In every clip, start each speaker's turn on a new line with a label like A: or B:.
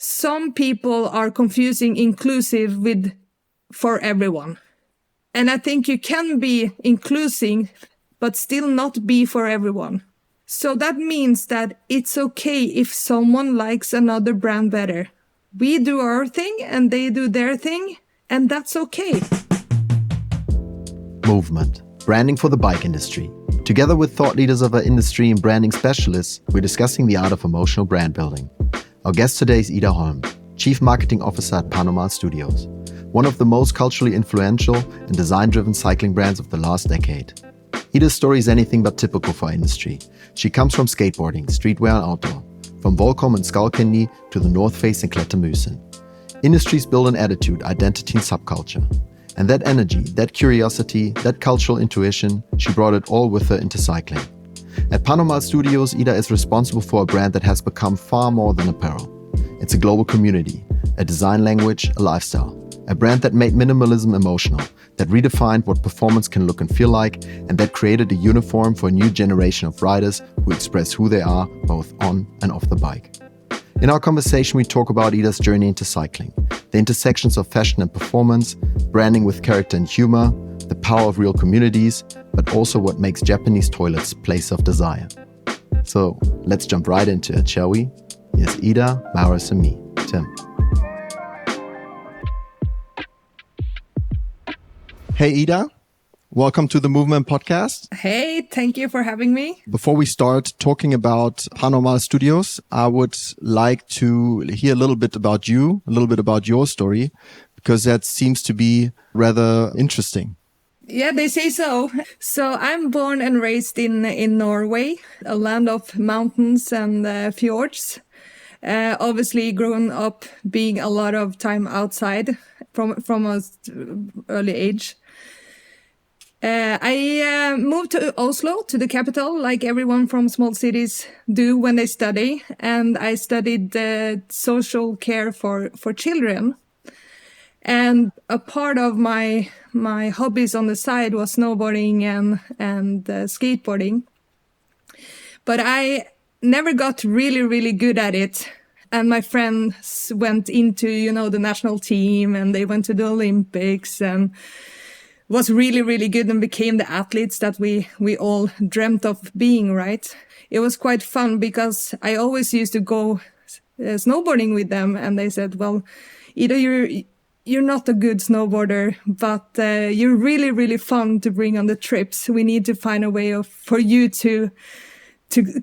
A: some people are confusing inclusive with for everyone. And I think you can be inclusive, but still not be for everyone. So that means that it's okay if someone likes another brand better. We do our thing and they do their thing, and that's okay.
B: Movement. Branding for the bike industry. Together with thought leaders of our industry and branding specialists, we're discussing the art of emotional brand building. Our guest today is Ida Holmen, Chief Marketing Officer at Panomal Studios, one of the most culturally influential and design-driven cycling brands of the last decade. Ida's story is anything but typical for our industry. She comes from skateboarding, streetwear and outdoor, from Volcom and Skullcandy to the North Face and Klättermusen. Industries build an attitude, identity and subculture. And that energy, that curiosity, that cultural intuition, she brought it all with her into cycling. At Panomal Studios, Ida is responsible for a brand that has become far more than apparel. It's a global community, a design language, a lifestyle. A brand that made minimalism emotional, that redefined what performance can look and feel like, and that created a uniform for a new generation of riders who express who they are both on and off the bike. In our conversation, we talk about Ida's journey into cycling, the intersections of fashion and performance, branding with character and humor, the power of real communities, but also what makes Japanese toilets a place of desire. So let's jump right into it, shall we? Here's Ida, Marius and me, Tim. Hey Ida, welcome to the Movement Podcast.
A: Hey, thank you for having me.
B: Before we start talking about Panomal Studios, I would like to hear a little bit about you, a little bit about your story, because that seems to be rather interesting.
A: Yeah, they say so. So I'm born and raised in Norway, a land of mountains and fjords. Obviously grown up being a lot of time outside from an early age. I moved to Oslo, to the capital, like everyone from small cities do when they study. And I studied social care for children. And a part of my hobbies on the side was snowboarding and skateboarding. But I never got really, really good at it. And my friends went into, the national team and they went to the Olympics and was really, really good and became the athletes that we all dreamt of being, right? It was quite fun because I always used to go snowboarding with them and they said, well, Ida, you're not a good snowboarder, but you're really, really fun to bring on the trips. We need to find a way for you to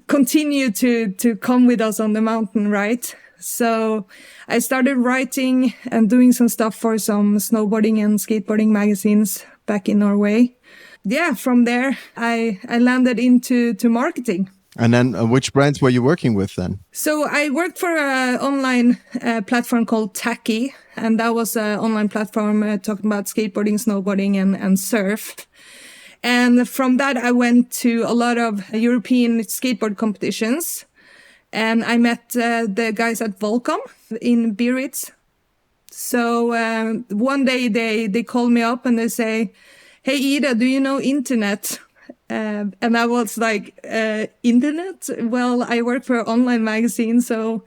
A: continue to come with us on the mountain, right? So I started writing and doing some stuff for some snowboarding and skateboarding magazines back in Norway. Yeah, from there, I landed into marketing.
B: And then which brands were you working with then?
A: So I worked for an online platform called Tacky, and that was an online platform talking about skateboarding, snowboarding, and surf. And from that, I went to a lot of European skateboard competitions. And I met the guys at Volcom in Biarritz. So one day they called me up and they say, hey, Ida, do you know internet? And I was like, internet? Well, I work for an online magazine, so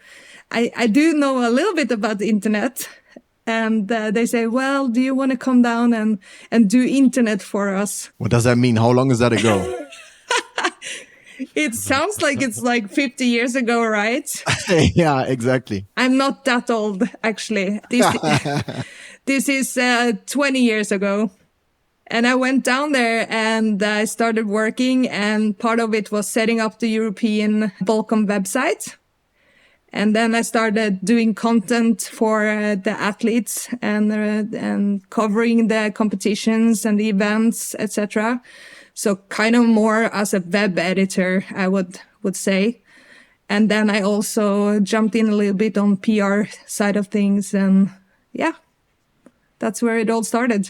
A: I do know a little bit about the internet. And they say, well, do you want to come down and do internet for us?
B: What does that mean? How long is that ago?
A: It sounds like it's like 50 years ago, right?
B: Yeah, exactly.
A: I'm not that old, actually. This is 20 years ago. And I went down there and I started working, and part of it was setting up the European Volcom website. And then I started doing content for the athletes and covering the competitions and the events, etc. So kind of more as a web editor, I would say. And then I also jumped in a little bit on PR side of things. And yeah, that's where it all started.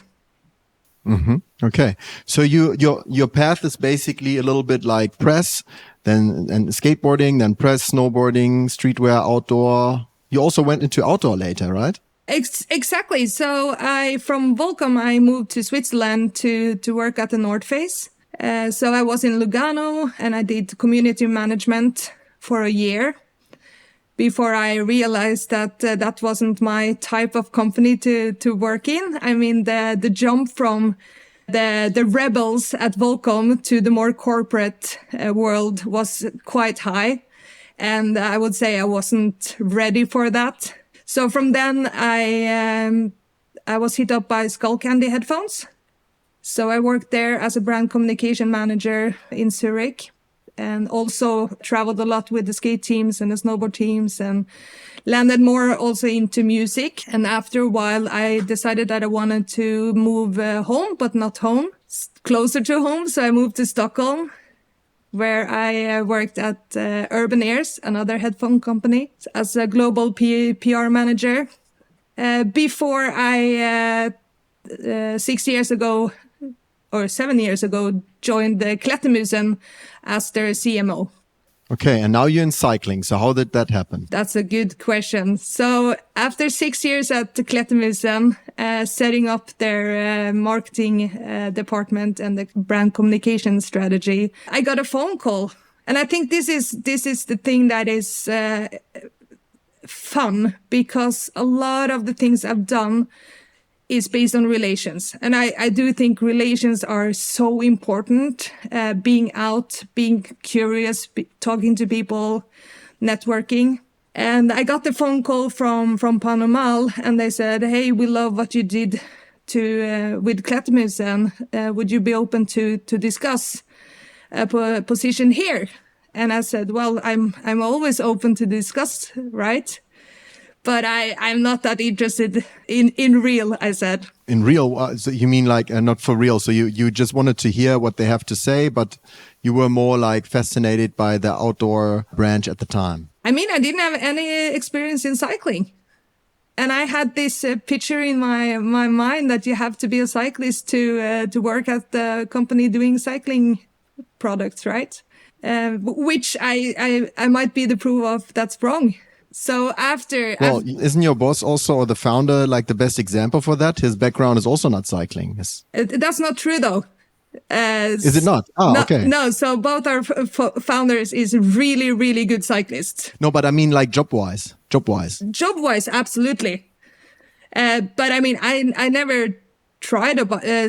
B: Mm-hmm. Okay. So your path is basically a little bit like press, then and skateboarding, then press, snowboarding, streetwear, outdoor. You also went into outdoor later, right?
A: Exactly. So from Volcom, I moved to Switzerland to work at the North Face. So I was in Lugano and I did community management for a year. before I realized that that wasn't my type of company to work in. I mean, the jump from the rebels at Volcom to the more corporate world was quite high. And I would say I wasn't ready for that. So from then I was hit up by Skullcandy headphones. So I worked there as a brand communication manager in Zurich, and also traveled a lot with the skate teams and the snowboard teams, and landed more also into music. And after a while, I decided that I wanted to move home, but not home, closer to home. So I moved to Stockholm, where I worked at Urbanears, another headphone company, as a global PR manager. Before I, 6 years ago, or 7 years ago, joined the Klättermusen as their CMO.
B: Okay, and now you're in cycling. So how did that happen?
A: That's a good question. So after 6 years at the Klättermusen, setting up their marketing department and the brand communication strategy, I got a phone call. And I think this is the thing that is fun, because a lot of the things I've done is based on relations. And I do think relations are so important, being out, being curious, talking to people, networking. And I got the phone call from Panomal, and they said, hey, we love what you did with Klättermusen. Would you be open to discuss a position here? And I said, well, I'm always open to discuss, right? But I'm not that interested in real, I said.
B: In real, so you mean like not for real? So you just wanted to hear what they have to say, but you were more like fascinated by the outdoor branch at the time.
A: I mean, I didn't have any experience in cycling. And I had this picture in my mind that you have to be a cyclist to work at the company doing cycling products, right? Which I might be the proof of that's wrong. So
B: Well, isn't your boss also, or the founder, like the best example for that? His background is also not cycling.
A: That's not true, though.
B: Is it not? Oh, okay.
A: No, so both our founders is really, really good cyclists.
B: No, but I mean like job-wise.
A: Job-wise, absolutely. But I mean, I never tried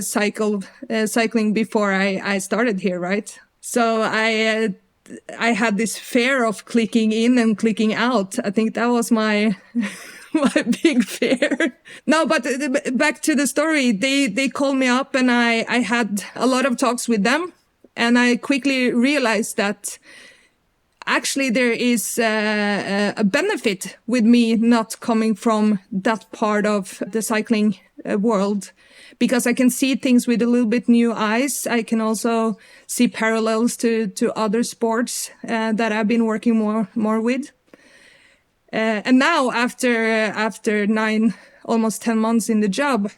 A: cycling before I started here, right? So I had this fear of clicking in and clicking out. I think that was my big fear. No, but back to the story. They called me up, and I had a lot of talks with them. And I quickly realized that actually there is a benefit with me not coming from that part of the cycling world, because I can see things with a little bit new eyes. I can also see parallels to other sports that I've been working more with. And now after 9, almost 10 months in the job,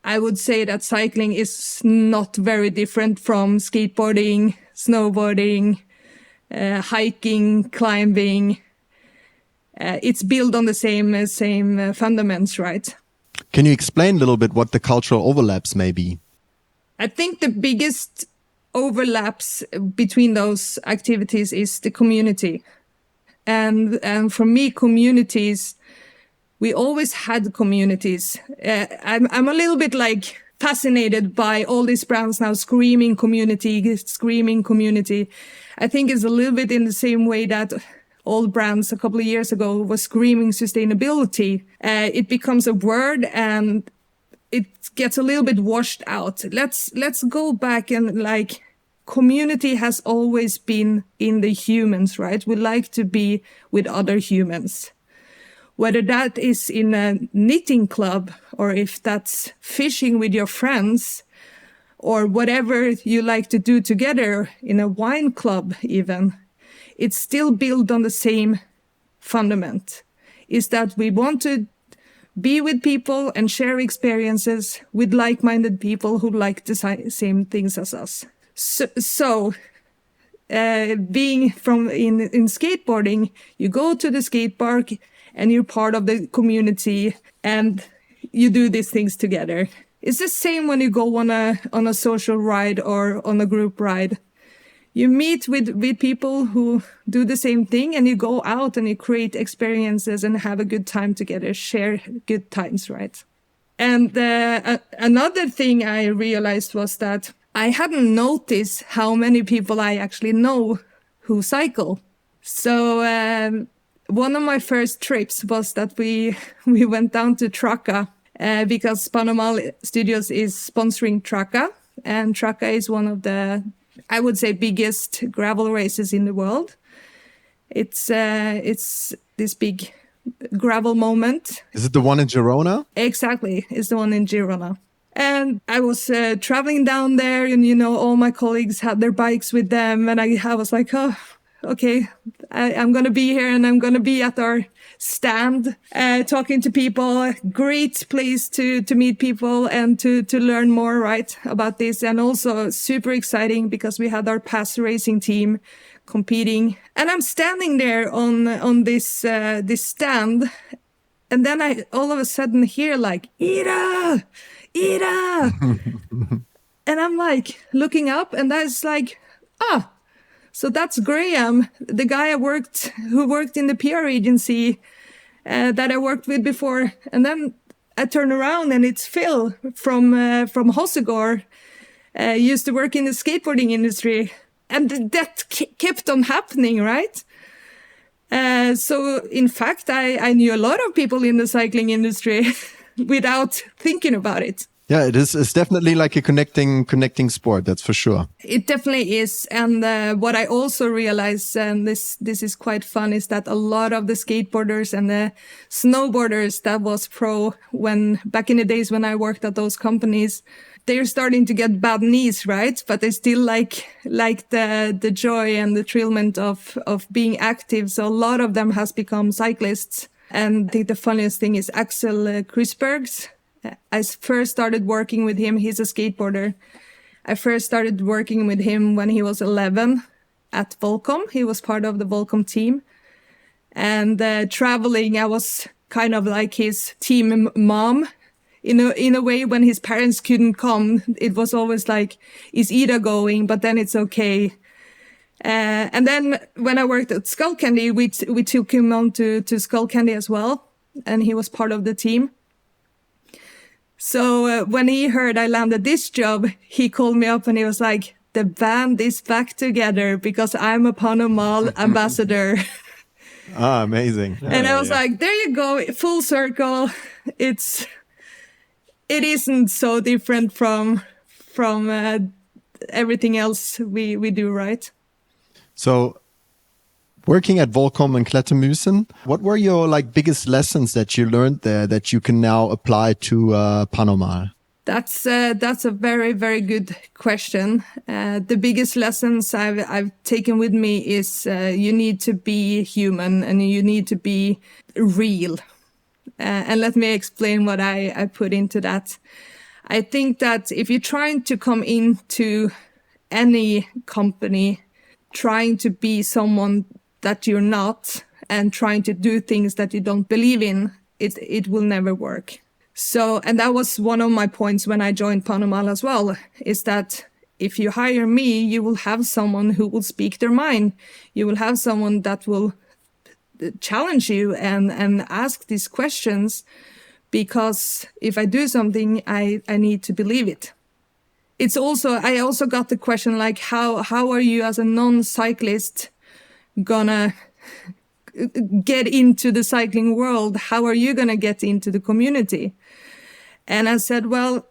A: I would say that cycling is not very different from skateboarding, snowboarding, hiking, climbing. It's built on the same fundamentals, right?
B: Can you explain a little bit what the cultural overlaps may be?
A: I think the biggest overlaps between those activities is the community. And for me, communities, we always had communities. I'm a little bit like fascinated by all these brands now screaming community. I think it's a little bit in the same way that all brands a couple of years ago was screaming sustainability. It becomes a word and it gets a little bit washed out. Let's go back and like community has always been in the humans, right? We like to be with other humans. Whether that is in a knitting club or if that's fishing with your friends or whatever you like to do together in a wine club even, it's still built on the same fundament, is that we want to be with people and share experiences with like-minded people who like the same things as us. So being in skateboarding, you go to the skate park and you're part of the community and you do these things together. It's the same when you go on a social ride or on a group ride. you meet with people who do the same thing, and you go out and you create experiences and have a good time together, share good times, right? And another thing I realized was that I hadn't noticed how many people I actually know who cycle. So one of my first trips was that we went down to Traka because Panomal Studios is sponsoring Traka. And Traka is one of the, I would say, biggest gravel races in the world. It's this big gravel moment.
B: Is it the one in Girona?
A: Exactly. It's the one in Girona. And I was traveling down there, and, you know, all my colleagues had their bikes with them. And I was like, oh, okay, I'm going to be here, and I'm going to be at our stand, talking to people. Great place to meet people and to learn more, right, about this. And also super exciting because we had our pass racing team competing. And I'm standing there on this stand. And then I all of a sudden hear like, Ida! And I'm like looking up, and that's like, so that's Graham, the guy who worked in the PR agency that I worked with before. And then I turn around, and it's Phil from Hossegård, used to work in the skateboarding industry. And that kept on happening, right? So in fact, I knew a lot of people in the cycling industry without thinking about it.
B: Yeah, it's definitely like a connecting sport, that's for sure.
A: It definitely is. And what I also realized, and this is quite fun, is that a lot of the skateboarders and the snowboarders that was pro back in the days when I worked at those companies, they're starting to get bad knees, right? But they still like the joy and the thrillment of being active. So a lot of them has become cyclists. And I think the funniest thing is Axel Krusbergs. I first started working with him. He's a skateboarder. I first started working with him when he was 11 at Volcom. He was part of the Volcom team. And traveling, I was kind of like his team mom. In a way, when his parents couldn't come, it was always like, is Ida going? But then it's okay. And then when I worked at Skullcandy, we took him on to Skullcandy as well. And he was part of the team. So when he heard I landed this job, he called me up and he was like, the band is back together because I'm a Panomal ambassador.
B: Amazing.
A: And I was like, there you go, full circle. It isn't so different from everything else we do, right?
B: So working at Volcom and Klättermusen, what were your biggest lessons that you learned there that you can now apply to Panomal?
A: That's a very, very good question. The biggest lessons I've taken with me is you need to be human and you need to be real. And let me explain what I put into that. I think that if you're trying to come into any company, trying to be someone that you're not and trying to do things that you don't believe in, it will never work. So, and that was one of my points when I joined Panomal as well, is that if you hire me, you will have someone who will speak their mind. You will have someone that will challenge you and ask these questions, because if I do something, I need to believe it. I also got the question like, how are you as a non-cyclist gonna get into the cycling world? How are you gonna get into the community? And I said, well,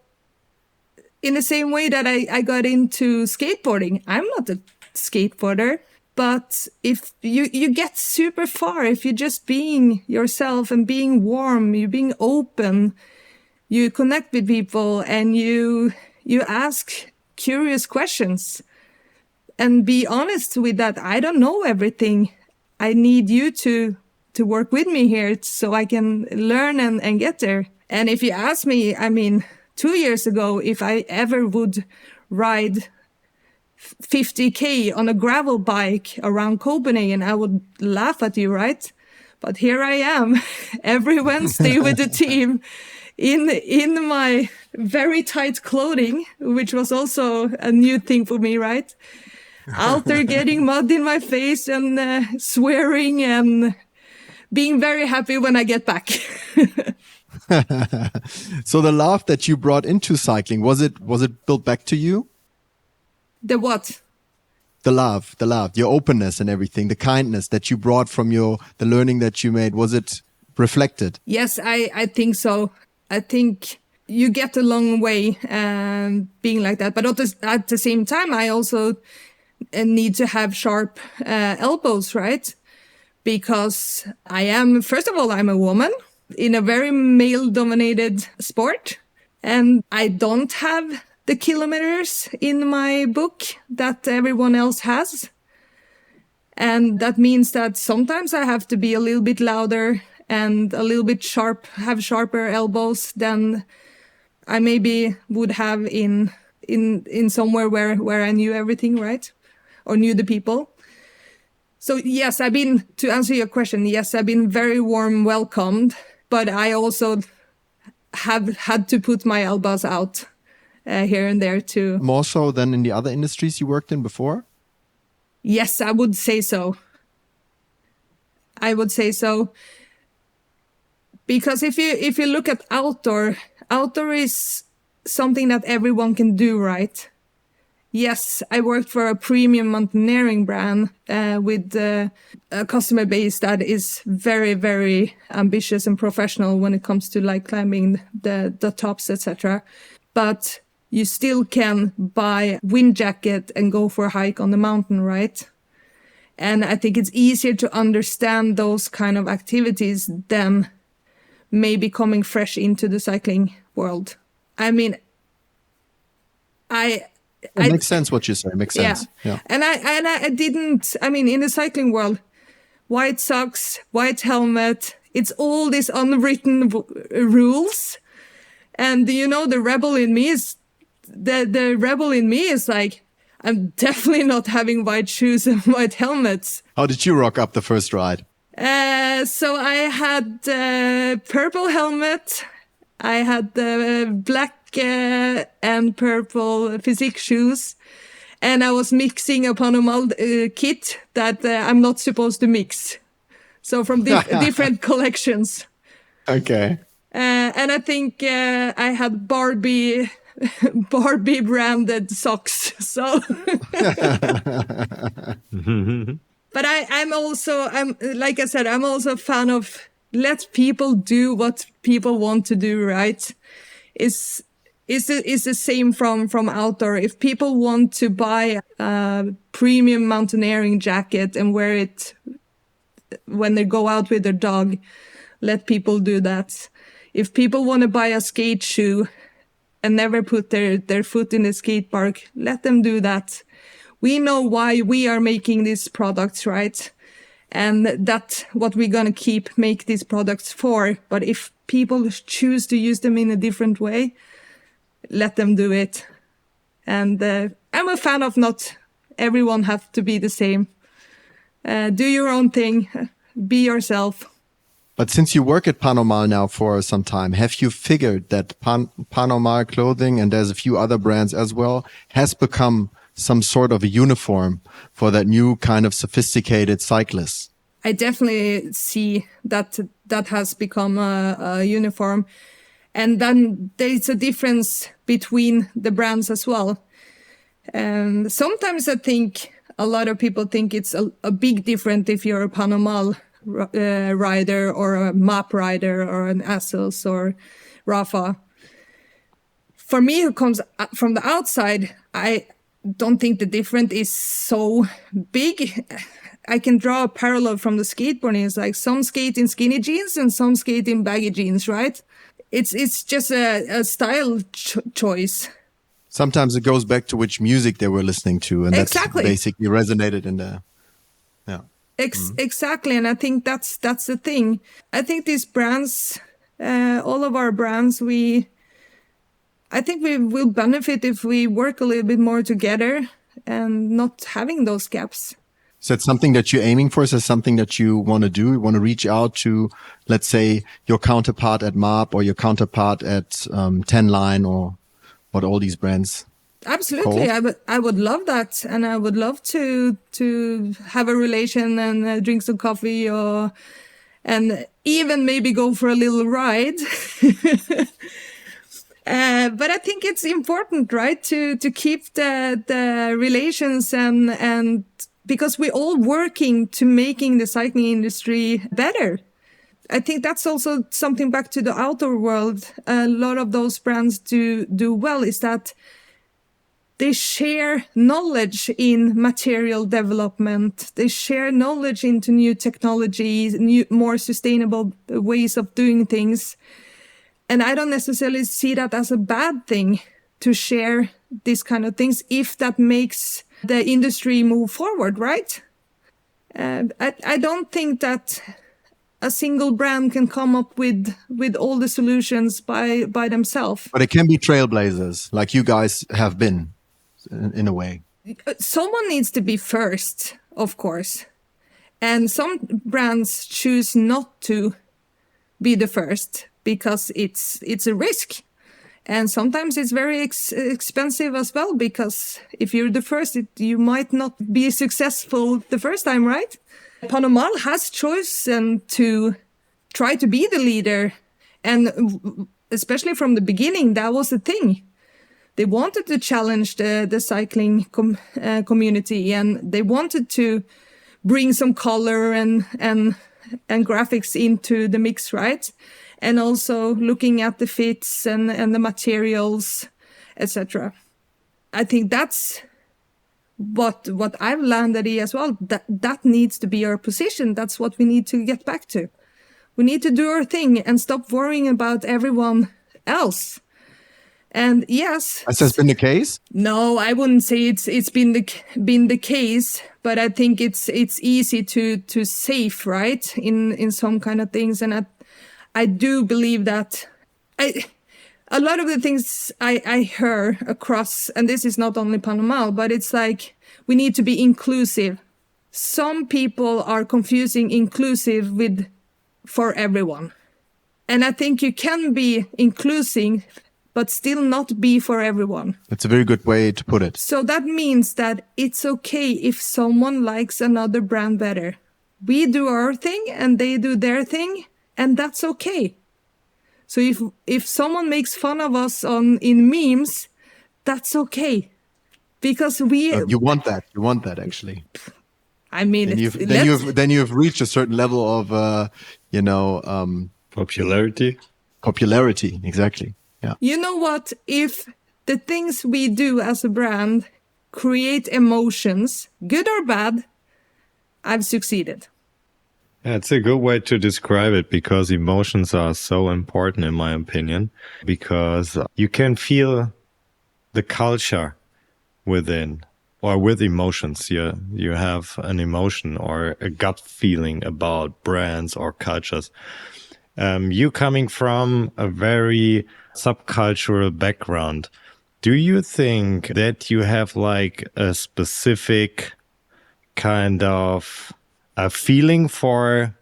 A: in the same way that I got into skateboarding, I'm not a skateboarder, but if you get super far, if you're just being yourself and being warm, you're being open, you connect with people and you ask curious questions. And be honest with that. I don't know everything. I need you to work with me here so I can learn and get there. And if you ask me, 2 years ago, if I ever would ride 50K on a gravel bike around Copenhagen, I would laugh at you, right? But here I am every Wednesday with the team in my very tight clothing, which was also a new thing for me, right? out there getting mud in my face and swearing and being very happy when I get back.
B: So the love that you brought into cycling, was it built back to you?
A: The what?
B: The love, your openness and everything, the kindness that you brought from the learning that you made, was it reflected?
A: Yes, I think so. I think you get a long way being like that. But at the same time, I also need to have sharp elbows, right? Because first of all, I'm a woman in a very male-dominated sport. And I don't have the kilometers in my book that everyone else has. And that means that sometimes I have to be a little bit louder and a little bit have sharper elbows than I maybe would have in somewhere where I knew everything, right? Or knew the people. So yes, to answer your question, yes, I've been very warm welcomed, but I also have had to put my elbows out here and there too.
B: More so than in the other industries you worked in before?
A: Yes, I would say so. Because if you look at outdoor is something that everyone can do, right? Yes, I worked for a premium mountaineering brand with a customer base that is very, very ambitious and professional when it comes to like climbing the tops, etc. But you still can buy a wind jacket and go for a hike on the mountain, right? And I think it's easier to understand those kind of activities than maybe coming fresh into the cycling world. I mean,
B: it makes sense what you say. It makes sense. Yeah.
A: And I didn't, in the cycling world, white socks, white helmet, it's all these unwritten rules. And the rebel in me is like, I'm definitely not having white shoes and white helmets.
B: How did you rock up the first ride?
A: So I had purple helmet. I had the black and purple physique shoes. And I was mixing a Panomal kit that I'm not supposed to mix. So from different collections.
B: Okay.
A: And I think I had Barbie branded socks. So, but I'm like I said, I'm also a fan of let people do what people want to do, right? It's the same from outdoor. If people want to buy a premium mountaineering jacket and wear it when they go out with their dog, let people do that. If people want to buy a skate shoe and never put their foot in the skate park, let them do that. We know why we are making these products, right? And that's what we're going to make these products for. But if people choose to use them in a different way, let them do it. And I'm a fan of not everyone have to be the same. Do your own thing. Be yourself.
B: But since you work at Panomal now for some time, have you figured that Panomal clothing, and there's a few other brands as well, has become some sort of a uniform for that new kind of sophisticated cyclist?
A: I definitely see that has become a uniform. And then there's a difference between the brands as well. And sometimes I think a lot of people think it's a big difference if you're a Panomal rider or a MAP rider or an Assos or Rafa. For me, who comes from the outside, I don't think the difference is so big. I can draw a parallel from the skateboarding. It's like some skate in skinny jeans and some skate in baggy jeans, right? It's just a style choice.
B: Sometimes it goes back to which music they were listening to, and
A: exactly.
B: That's basically resonated in the, yeah.
A: Exactly, and I think that's the thing. I think these brands, all of our brands, I think we will benefit if we work a little bit more together and not having those gaps.
B: Is that something that you're aiming for? Is that something that you want to do? You want to reach out to, let's say, your counterpart at MAP or your counterpart at 10 Line or what all these brands
A: Absolutely. I would love that. And I would love to have a relation and drink some coffee and even maybe go for a little ride. But I think it's important, right, to keep the relations and because we're all working to making the cycling industry better. I think that's also something back to the outdoor world. A lot of those brands do well is that they share knowledge in material development. They share knowledge into new technologies, more sustainable ways of doing things. And I don't necessarily see that as a bad thing to share these kind of things if that makes the industry move forward, right? I don't think that a single brand can come up with all the solutions by themselves.
B: But it can be trailblazers, like you guys have been, in a way.
A: Someone needs to be first, of course. And some brands choose not to be the first because it's a risk. And sometimes it's very expensive as well, because if you're the first, you might not be successful the first time, right? Panomal has chosen to try to be the leader. And especially from the beginning, that was the thing. They wanted to challenge the cycling community, and they wanted to bring some color and graphics into the mix, right? And also looking at the fits and the materials, etc. I think that's what I've landed in as well. That needs to be our position. That's what we need to get back to. We need to do our thing and stop worrying about everyone else. And yes,
B: has been the case?
A: No, I wouldn't say it's been the case, but I think it's easy to save, right, in some kind of things. And I do believe that a lot of the things I hear across, and this is not only Panomal, but it's like we need to be inclusive. Some people are confusing inclusive with for everyone. And I think you can be inclusive, but still not be for everyone.
B: That's a very good way to put it.
A: So that means that it's okay if someone likes another brand better. We do our thing and they do their thing, and that's okay. So if someone makes fun of us in memes, that's okay. Because
B: you want that actually.
A: I mean,
B: then you've reached a certain level of Popularity, exactly. Yeah.
A: You know what? If the things we do as a brand create emotions, good or bad, I've succeeded.
C: Yeah, it's a good way to describe it, because emotions are so important, in my opinion, because you can feel the culture within or with emotions. You have an emotion or a gut feeling about brands or cultures. You coming from a very subcultural background, do you think that you have like a specific kind of a feeling for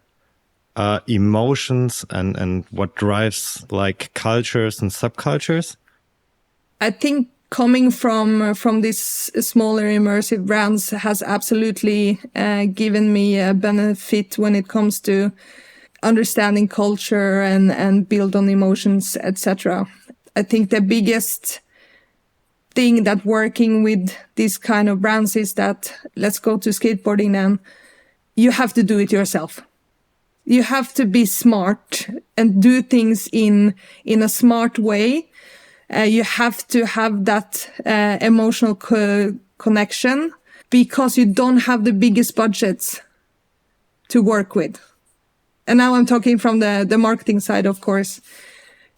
C: emotions and what drives like cultures and subcultures?
A: I think coming from these smaller immersive brands has absolutely given me a benefit when it comes to understanding culture and build on emotions, etc. I think the biggest thing that working with these kind of brands is that, let's go to skateboarding then, you have to do it yourself. You have to be smart and do things in a smart way. You have to have that emotional connection, because you don't have the biggest budgets to work with. And now I'm talking from the marketing side, of course.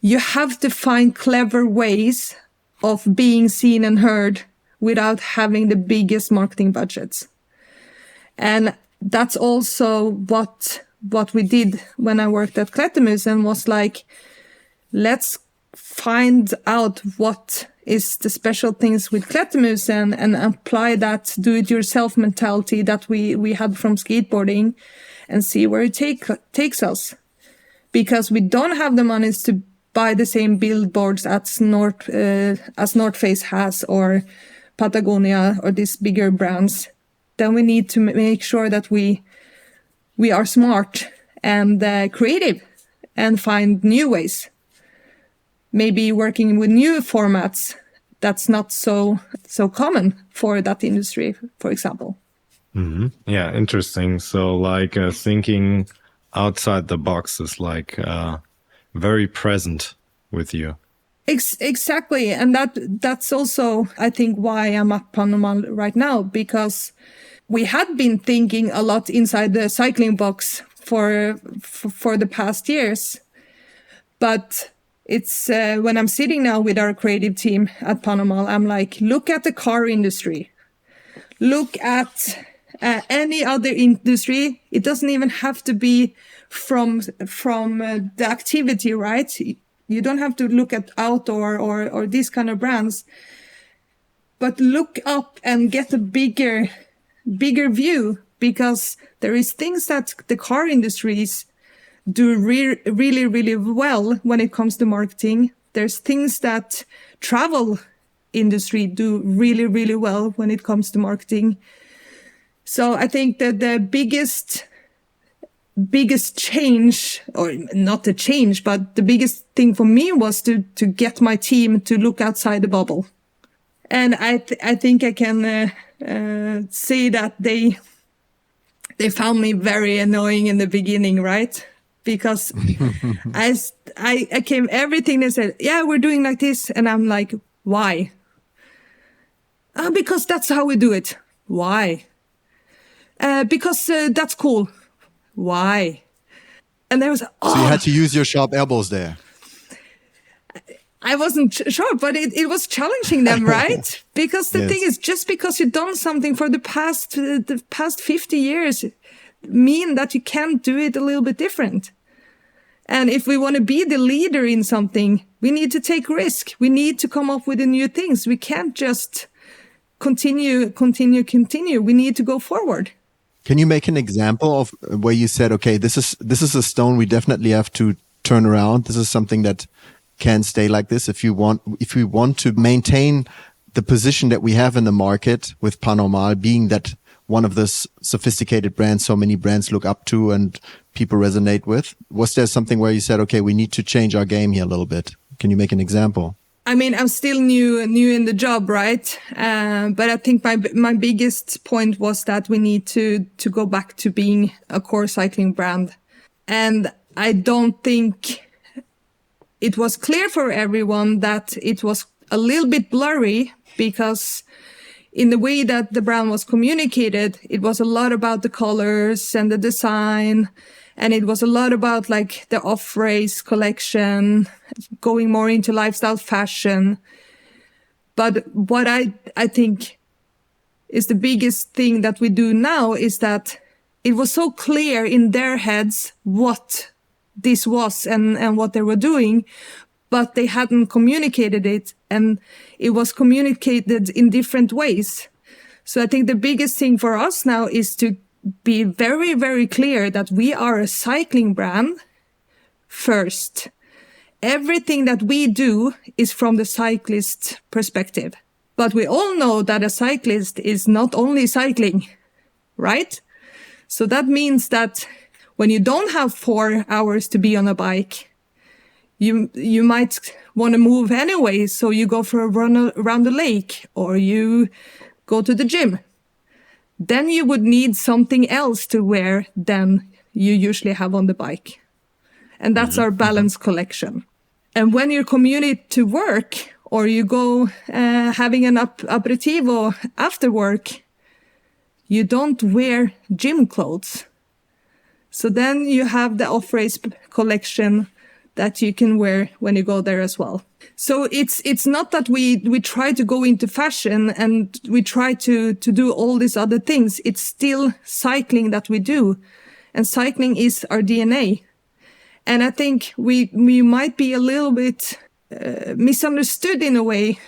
A: You have to find clever ways of being seen and heard without having the biggest marketing budgets. And that's also what we did when I worked at Klättermusen, was like, let's find out what is the special things with Klättermusen and apply that do-it-yourself mentality that we had from skateboarding and see where it takes us. Because we don't have the money buy the same billboards as North Face has, or Patagonia, or these bigger brands. Then we need to make sure that we are smart and creative and find new ways. Maybe working with new formats that's not so common for that industry, for example.
C: Mm-hmm. Yeah, interesting. So like thinking outside the box is like very present with you.
A: Exactly. And that's also, I think, why I'm at Panama right now, because we had been thinking a lot inside the cycling box for the past years. But it's when I'm sitting now with our creative team at Panama, I'm like, look at the car industry. Look at any other industry. It doesn't even have to be from the activity, right? You don't have to look at outdoor or these kind of brands, but look up and get a bigger view, because there is things that the car industries do really, really well when it comes to marketing. There's things that travel industry do really, really well when it comes to marketing. So I think that the biggest change, or not a change, but the biggest thing for me was to get my team to look outside the bubble. And I think I can say that they found me very annoying in the beginning, right? Because I came, everything they said, yeah, we're doing like this. And I'm like, why? Because that's how we do it. Why? Because that's cool. Why? And there was,
B: So you had to use your sharp elbows there.
A: I wasn't sure, but it was challenging them, right? Because the thing is, just because you've done something for the past 50 years, mean that you can't do it a little bit different. And if we want to be the leader in something, we need to take risk. We need to come up with the new things. We can't just continue. We need to go forward.
B: Can you make an example of where you said, okay, this is a stone we definitely have to turn around. This is something that can stay like this. If we want to maintain the position that we have in the market with Panama being that one of the sophisticated brands so many brands look up to and people resonate with, was there something where you said, okay, we need to change our game here a little bit? Can you make an example?
A: I mean, I'm still new in the job, right? But I think my biggest point was that we need to go back to being a core cycling brand. And I don't think it was clear for everyone that it was a little bit blurry, because in the way that the brand was communicated, it was a lot about the colors and the design. And it was a lot about like the off-race collection, going more into lifestyle fashion. But what I think is the biggest thing that we do now is that it was so clear in their heads what this was and what they were doing, but they hadn't communicated it, and it was communicated in different ways. So I think the biggest thing for us now is to be very, very clear that we are a cycling brand first. Everything that we do is from the cyclist perspective. But we all know that a cyclist is not only cycling, right? So that means that when you don't have 4 hours to be on a bike, you might want to move anyway. So you go for a run around the lake, or you go to the gym. Then you would need something else to wear than you usually have on the bike. And that's our balance collection. And when you commute to work, or you go having an aperitivo after work, you don't wear gym clothes. So then you have the off-race collection that you can wear when you go there as well. So it's not that we try to go into fashion and we try to do all these other things. It's still cycling that we do. And cycling is our DNA. And I think we might be a little bit misunderstood in a way,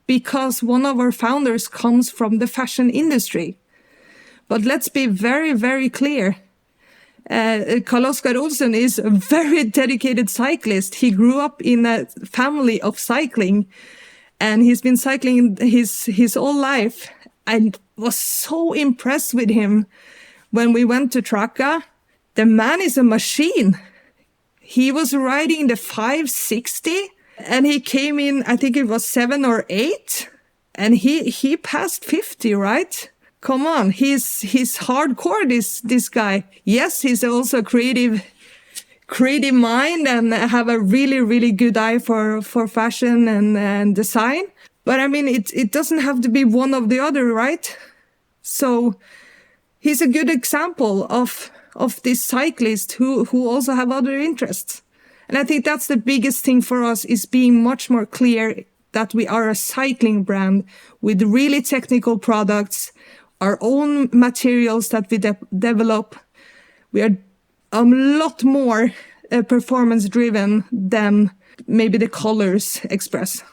A: because one of our founders comes from the fashion industry. But let's be very, very clear. Carl-Oskar Olsen is a very dedicated cyclist. He grew up in a family of cycling, and he's been cycling his whole life. I was so impressed with him when we went to Traka. The man is a machine. He was riding the 560, and he came in, I think it was 7 or 8, and he passed 50, right? Come on, he's hardcore, this guy. Yes, he's also a creative mind and have a really, really good eye for fashion and design. But I mean, it doesn't have to be one or the other, right? So he's a good example of this cyclist who also have other interests. And I think that's the biggest thing for us, is being much more clear that we are a cycling brand with really technical products, our own materials that we develop. We are a lot more performance driven than maybe the colors express.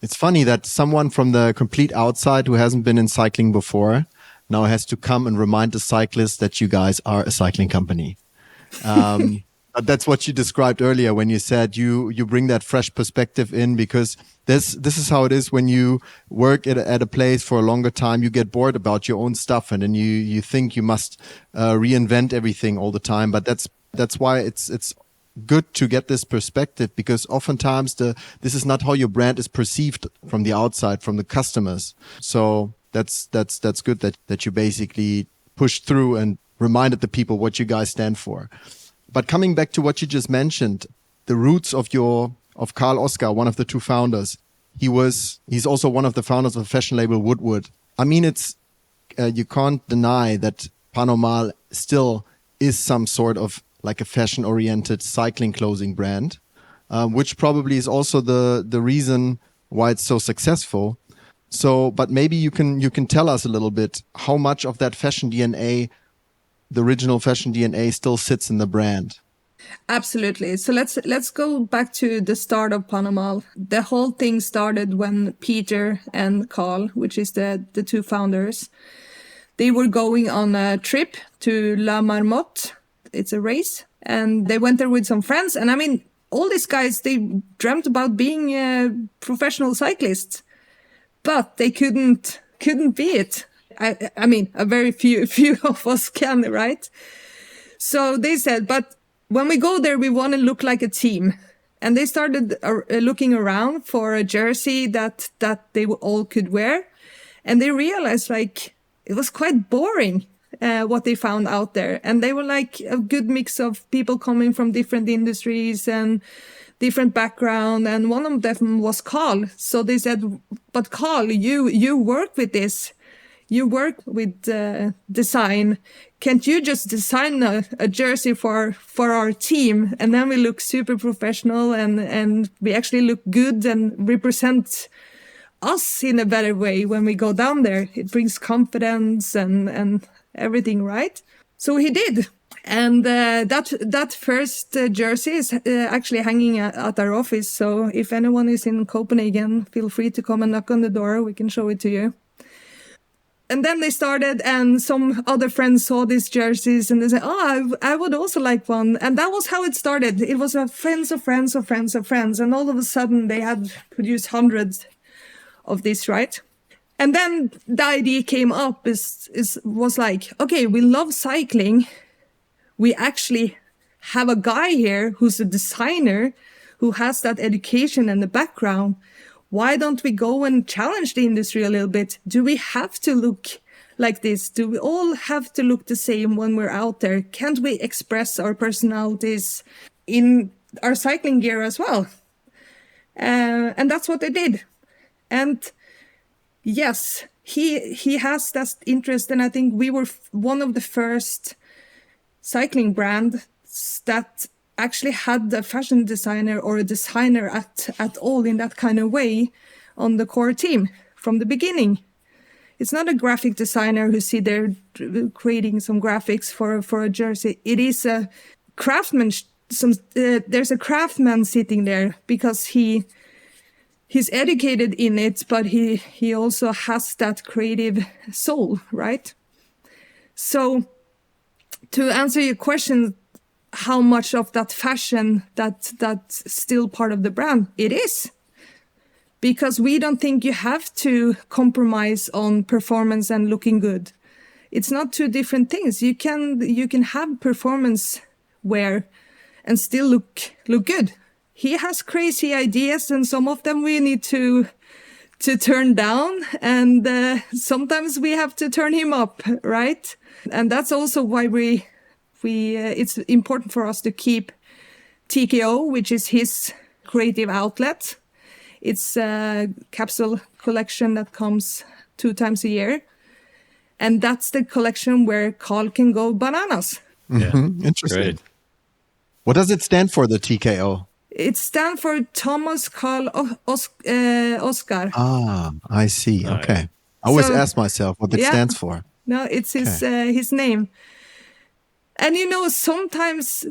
B: It's funny that someone from the complete outside who hasn't been in cycling before now has to come and remind the cyclists that you guys are a cycling company. That's what you described earlier when you said you bring that fresh perspective in, because this is how it is when you work at a place for a longer time. You get bored about your own stuff, and then you think you must reinvent everything all the time. But that's why it's good to get this perspective, because oftentimes this is not how your brand is perceived from the outside, from the customers. So that's good that you basically pushed through and reminded the people what you guys stand for. But coming back to what you just mentioned, the roots of Carl-Oskar, one of the two founders, he's also one of the founders of the fashion label Woodward. I mean, it's you can't deny that Panomal still is some sort of like a fashion-oriented cycling clothing brand, which probably is also the reason why it's so successful. So, but maybe you can tell us a little bit how much of that fashion DNA, the original fashion DNA, still sits in the brand.
A: Absolutely. So let's go back to the start of Panomal. The whole thing started when Peter and Carl, which is the two founders, they were going on a trip to La Marmotte. It's a race, and they went there with some friends. And I mean, all these guys, they dreamt about being professional cyclists, but they couldn't be it. I mean, a very few of us can, right? So they said, but when we go there, we want to look like a team. And they started looking around for a jersey that they all could wear. And they realized, like, it was quite boring, what they found out there. And they were like a good mix of people coming from different industries and different background. And one of them was Carl. So they said, but Carl, you work with this. You work with design. Can't you just design a jersey for our team? And then we look super professional and we actually look good and represent us in a better way when we go down there. It brings confidence and everything, right? So he did. And that first jersey is actually hanging at our office. So if anyone is in Copenhagen, feel free to come and knock on the door. We can show it to you. And then they started, and some other friends saw these jerseys and they said, oh, I would also like one. And that was how it started. It was a friends of friends of friends of friends. And all of a sudden they had produced hundreds of this, right? And then the idea came up was like, okay, we love cycling. We actually have a guy here who's a designer who has that education and the background. Why don't we go and challenge the industry a little bit? Do we have to look like this? Do we all have to look the same when we're out there? Can't we express our personalities in our cycling gear as well? And that's what they did. And yes, he has that interest. And I think we were one of the first cycling brands that actually had a fashion designer or a designer at all in that kind of way on the core team from the beginning. It's not a graphic designer who's see there creating some graphics for a jersey. It is a craftsman. There's a craftsman sitting there because he's educated in it, but he also has that creative soul, right? So to answer your question, how much of that fashion that's still part of the brand? It is. Because we don't think you have to compromise on performance and looking good. It's not two different things. You can have performance wear and still look good. He has crazy ideas, and some of them we need to turn down, and sometimes we have to turn him up, right? And that's also why we it's important for us to keep TKO, which is his creative outlet. It's a capsule collection that comes 2 times a year. And that's the collection where Carl can go bananas.
C: Yeah.
B: Interesting.
C: Great.
B: What does it stand for, the TKO?
A: It stands for Thomas Carl Oscar.
B: Ah, I see.
C: All
B: Okay.
C: right.
B: I always
A: So-
B: ask myself what it
A: Yeah.
B: stands for.
A: No, it's his name. And sometimes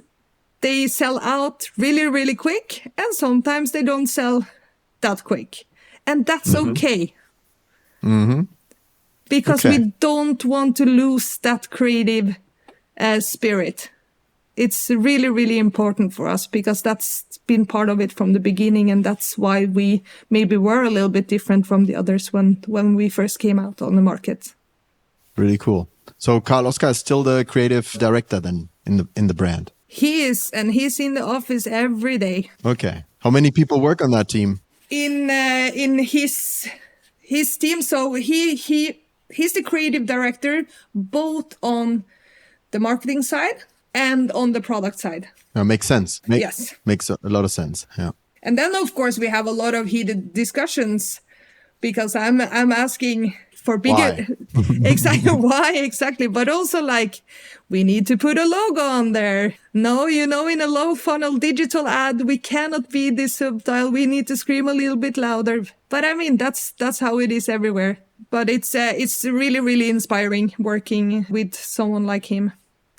A: they sell out really, really quick, and sometimes they don't sell that quick. And that's okay. Because
B: Okay.
A: we don't want to lose that creative spirit. It's really, really important for us because that's been part of it from the beginning. And that's why we maybe were a little bit different from the others when we first came out on the market.
B: Really cool. So Carl Oskar is still the creative director then in the brand.
A: He is, and he's in the office every day.
B: Okay. How many people work on that team?
A: In his team, so he's the creative director both on the marketing side and on the product side.
B: Makes sense.
A: Yes.
B: Makes a lot of sense. Yeah.
A: And then of course we have a lot of heated discussions because I'm asking for bigger exactly why exactly, but also like we need to put a logo on there. No, in a low funnel digital ad we cannot be this subtle. We need to scream a little bit louder. But I mean that's how it is everywhere. But it's really, really inspiring working with someone like him.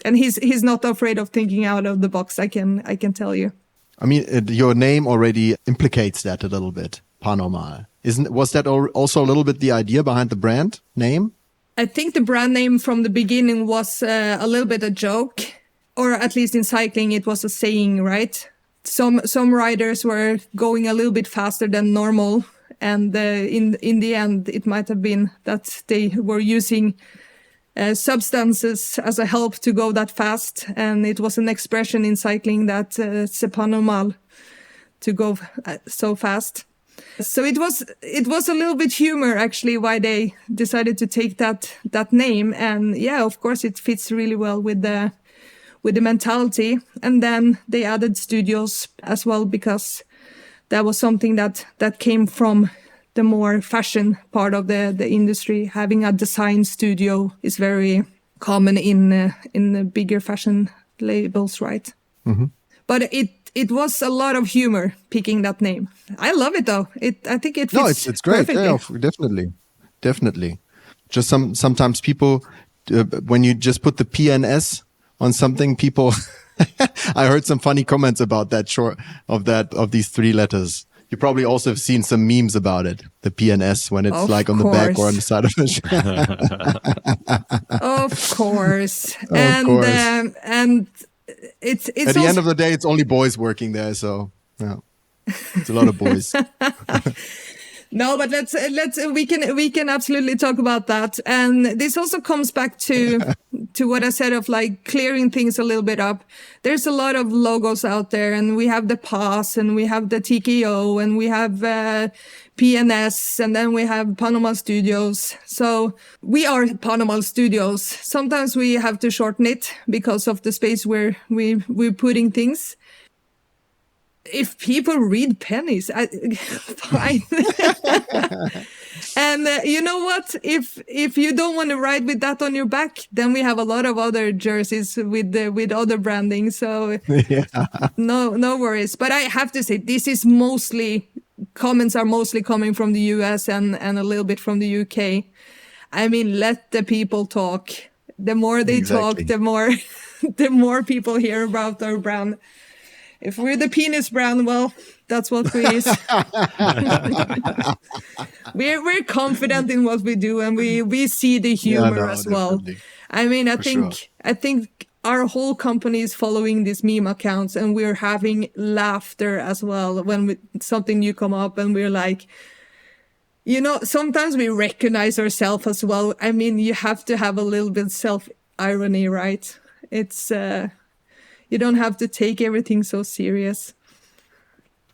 A: And he's not afraid of thinking out of the box, I can tell you.
B: I mean, your name already implicates that a little bit. Panormal. Was that also a little bit the idea behind the brand name?
A: I think the brand name from the beginning was a little bit a joke, or at least in cycling it was a saying, right? Some riders were going a little bit faster than normal, and in the end it might have been that they were using substances as a help to go that fast, and it was an expression in cycling that c'est pas normal to go so fast. So it was a little bit humor actually why they decided to take that name, and yeah, of course it fits really well with the mentality. And then they added studios as well because that was something that came from the more fashion part of the industry. Having a design studio is very common in the bigger fashion labels, right? Mm-hmm. But it was a lot of humor picking that name. I love it though. I think it fits.
B: No, it's great.
A: Perfectly.
B: Yeah, definitely. Just sometimes people, when you just put the PNS on something, people. I heard some funny comments about that of these 3 letters. You probably also have seen some memes about it, the PNS, when it's
A: Of
B: like on
A: course.
B: the back or on the side of the shirt.
A: Of course.
B: Course.
A: And it's
B: At the end of the day, it's only boys working there, so yeah, it's a lot of boys.
A: No, but we can absolutely talk about that. And this also comes back to what I said of like clearing things a little bit up. There's a lot of logos out there, and we have the PAS, and we have the TKO, and we have PNS, and then we have Panama Studios. So we are Panama Studios. Sometimes we have to shorten it because of the space where we're putting things. If people read pennies, fine. And you know what? If you don't want to ride with that on your back, then we have a lot of other jerseys with other branding. So
B: Yeah.
A: no worries. But I have to say, comments are mostly coming from the US and a little bit from the UK. I mean, let the people talk. The more they talk, the more people hear about our brand. If we're the penis brand, well, that's what we is. We're confident in what we do, and we see the humor as well.
B: Definitely.
A: I mean, I think our whole company is following these meme accounts, and we're having laughter as well when something new come up, and we're like, sometimes we recognize ourselves as well. I mean, you have to have a little bit self-irony, right? It's, you don't have to take everything so serious.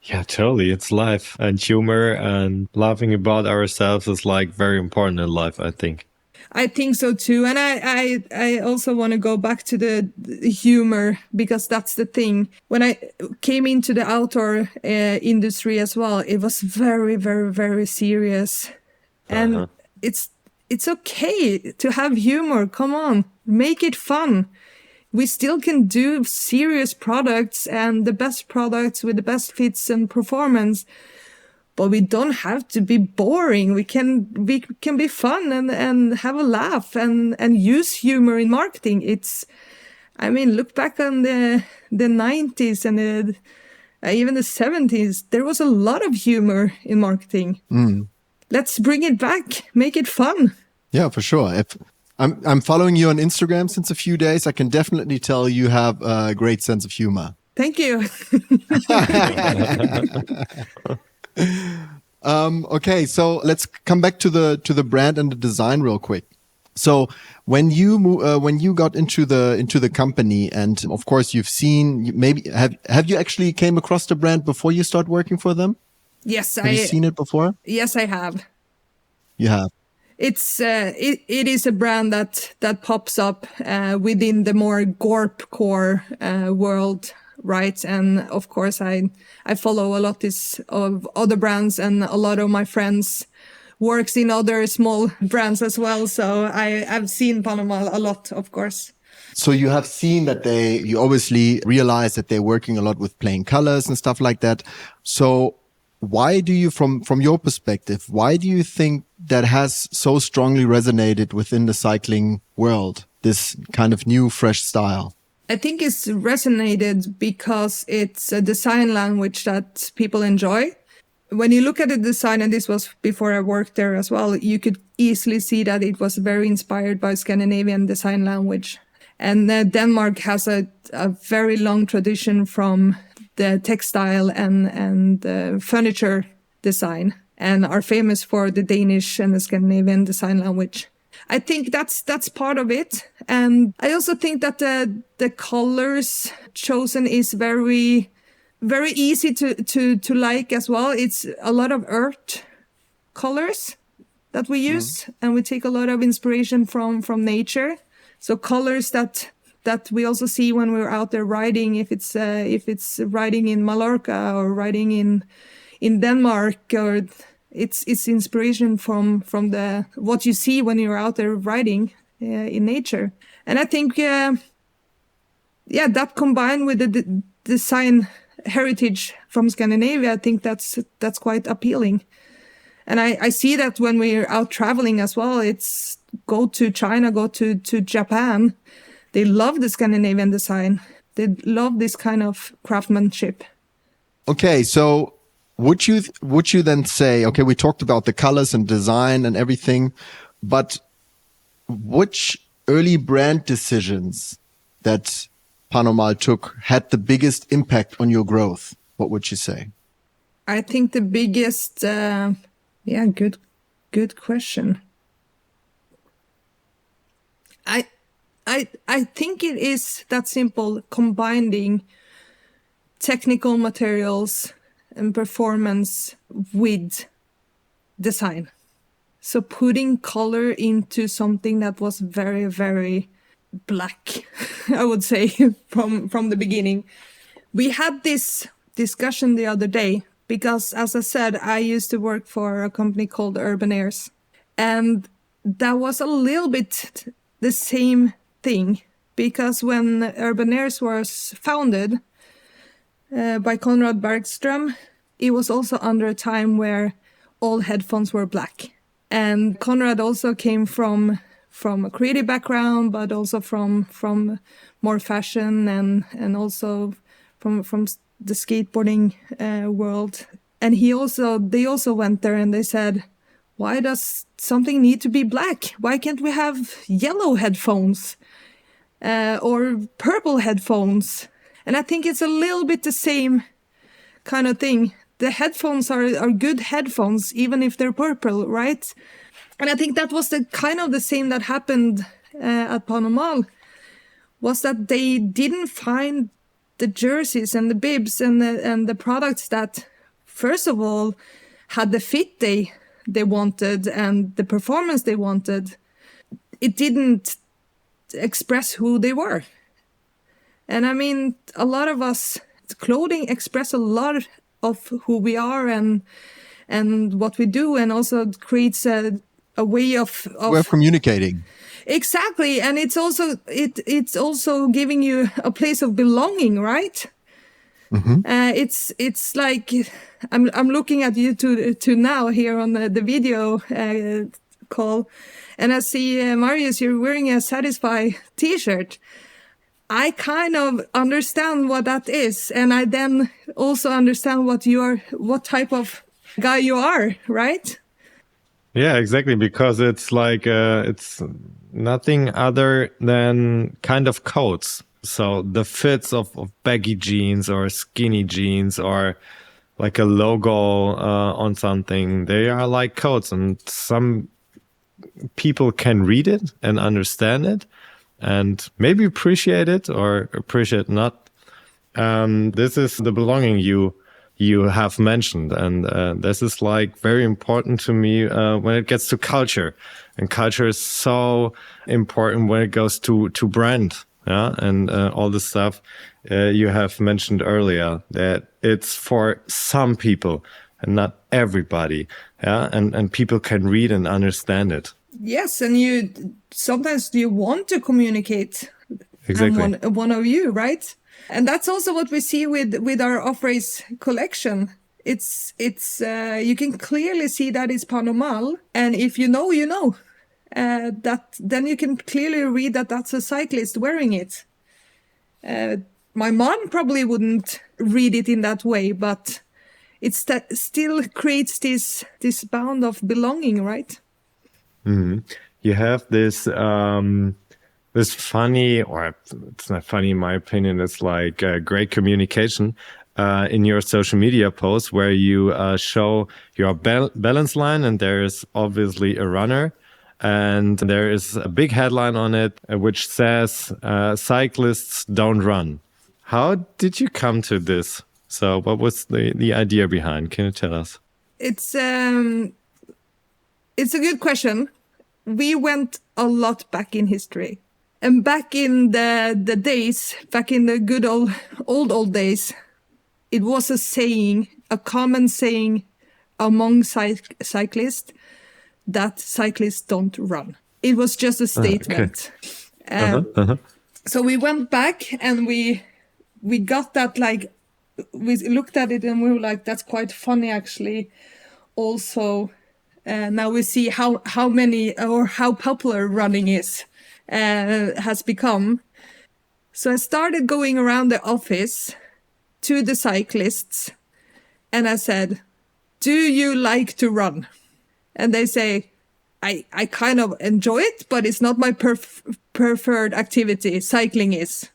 C: Yeah, totally. It's life, and humor and laughing about ourselves is like very important in life, I think.
A: I think so too. And I also want to go back to the humor, because that's the thing. When I came into the outdoor industry as well, it was very, very, very serious. And it's okay to have humor. Come on, make it fun. We still can do serious products and the best products with the best fits and performance. But we don't have to be boring. We can be fun and have a laugh and use humor in marketing. Look back on the 90s and even the 70s. There was a lot of humor in marketing. Let's bring it back. Make it fun.
B: Yeah, for sure. If I'm following you on Instagram since a few days, I can definitely tell you have a great sense of humor.
A: Thank you.
B: Okay, so let's come back to the brand and the design real quick. So when you got into the company, and of course you've seen, maybe have you actually came across the brand before you start working for them?
A: Yes,
B: have you seen it before?
A: Yes, I have.
B: You have.
A: It's it is a brand that pops up within the more Gorp core world. Right. And of course, I follow a lot of other brands, and a lot of my friends works in other small brands as well. So I've seen Panama a lot, of course.
B: So you have seen that you obviously realize that they're working a lot with plain colors and stuff like that. So why do you, from your perspective, why do you think that has so strongly resonated within the cycling world, this kind of new, fresh style?
A: I think it's resonated because it's a design language that people enjoy. When you look at the design, and this was before I worked there as well, you could easily see that it was very inspired by Scandinavian design language. And Denmark has a very long tradition from the textile and furniture design, and are famous for the Danish and the Scandinavian design language. I think that's part of it. And I also think that the colors chosen is very, very easy to like as well. It's a lot of earth colors that we use, and we take a lot of inspiration from nature. So colors that we also see when we're out there riding, if it's riding in Mallorca or riding in Denmark, or it's inspiration from what you see when you're out there riding in nature. And I think that combined with the design heritage from Scandinavia, I think that's quite appealing. And I see that when we're out traveling as well. It's go to China, go to Japan. They love the Scandinavian design. They love this kind of craftsmanship.
B: Okay, so would you then say, okay, we talked about the colors and design and everything, but which early brand decisions that Panomal took had the biggest impact on your growth? What would you say?
A: I think the biggest, good question. I think it is that simple, combining technical materials and performance with design. So putting color into something that was very, very black, I would say, from the beginning. We had this discussion the other day because, as I said, I used to work for a company called Urbanears. And that was a little bit the same thing, because when Urbanears was founded by Konrad Bergström, it was also under a time where all headphones were black. And Konrad also came from a creative background, but also from more fashion and also from the skateboarding world. And they also went there and they said, why does something need to be black? Why can't we have yellow headphones? or purple headphones. And I think it's a little bit the same kind of thing. The headphones are good headphones, even if they're purple, right? And I think that was the kind of the same that happened at Panamal, was that they didn't find the jerseys and the bibs and the products that, first of all, had the fit they wanted and the performance they wanted. It didn't express who they were. And I mean, a lot of us, clothing express a lot of who we are and what we do, and also creates a way of
B: We're communicating.
A: Exactly, and it's also giving you a place of belonging, right? Mm-hmm. It's like I'm looking at you two now here on the video call, and I see Marius, you're wearing a Satisfy T-shirt. I kind of understand what that is, and I then also understand what type of guy you are, right?
C: Yeah, exactly, because it's like it's nothing other than kind of coats. So the fits of baggy jeans or skinny jeans or like a logo on something, they are like coats, and some people can read it and understand it and maybe appreciate it or appreciate not. This is the belonging you have mentioned, and this is like very important to me when it gets to culture, and culture is so important when it goes to brand, yeah, and all the stuff you have mentioned earlier, that it's for some people and not everybody, yeah, and people can read and understand it.
A: Yes, and sometimes you want to communicate.
C: Exactly.
A: One of you, right? And that's also what we see with our off-race collection. It's you can clearly see that it's Panamal, and if you know, you know. That then you can clearly read that that's a cyclist wearing it. My mom probably wouldn't read it in that way, but it still creates this bound of belonging, right?
C: Mm-hmm. You have this this funny, or it's not funny in my opinion, it's like great communication in your social media posts where you show your balance line, and there is obviously a runner, and there is a big headline on it which says cyclists don't run. How did you come to this? So what was the idea behind? Can you tell us?
A: It's a good question. We went a lot back in history. And back in the days, back in the good old days, it was a common saying among cyclists that cyclists don't run. It was just a statement. Okay. So we went back and we got that, like, we looked at it and we were like, that's quite funny actually. Also, now we see how many or how popular running has become. So I started going around the office to the cyclists and I said, do you like to run? And they say, I kind of enjoy it, but it's not my preferred activity. Cycling is.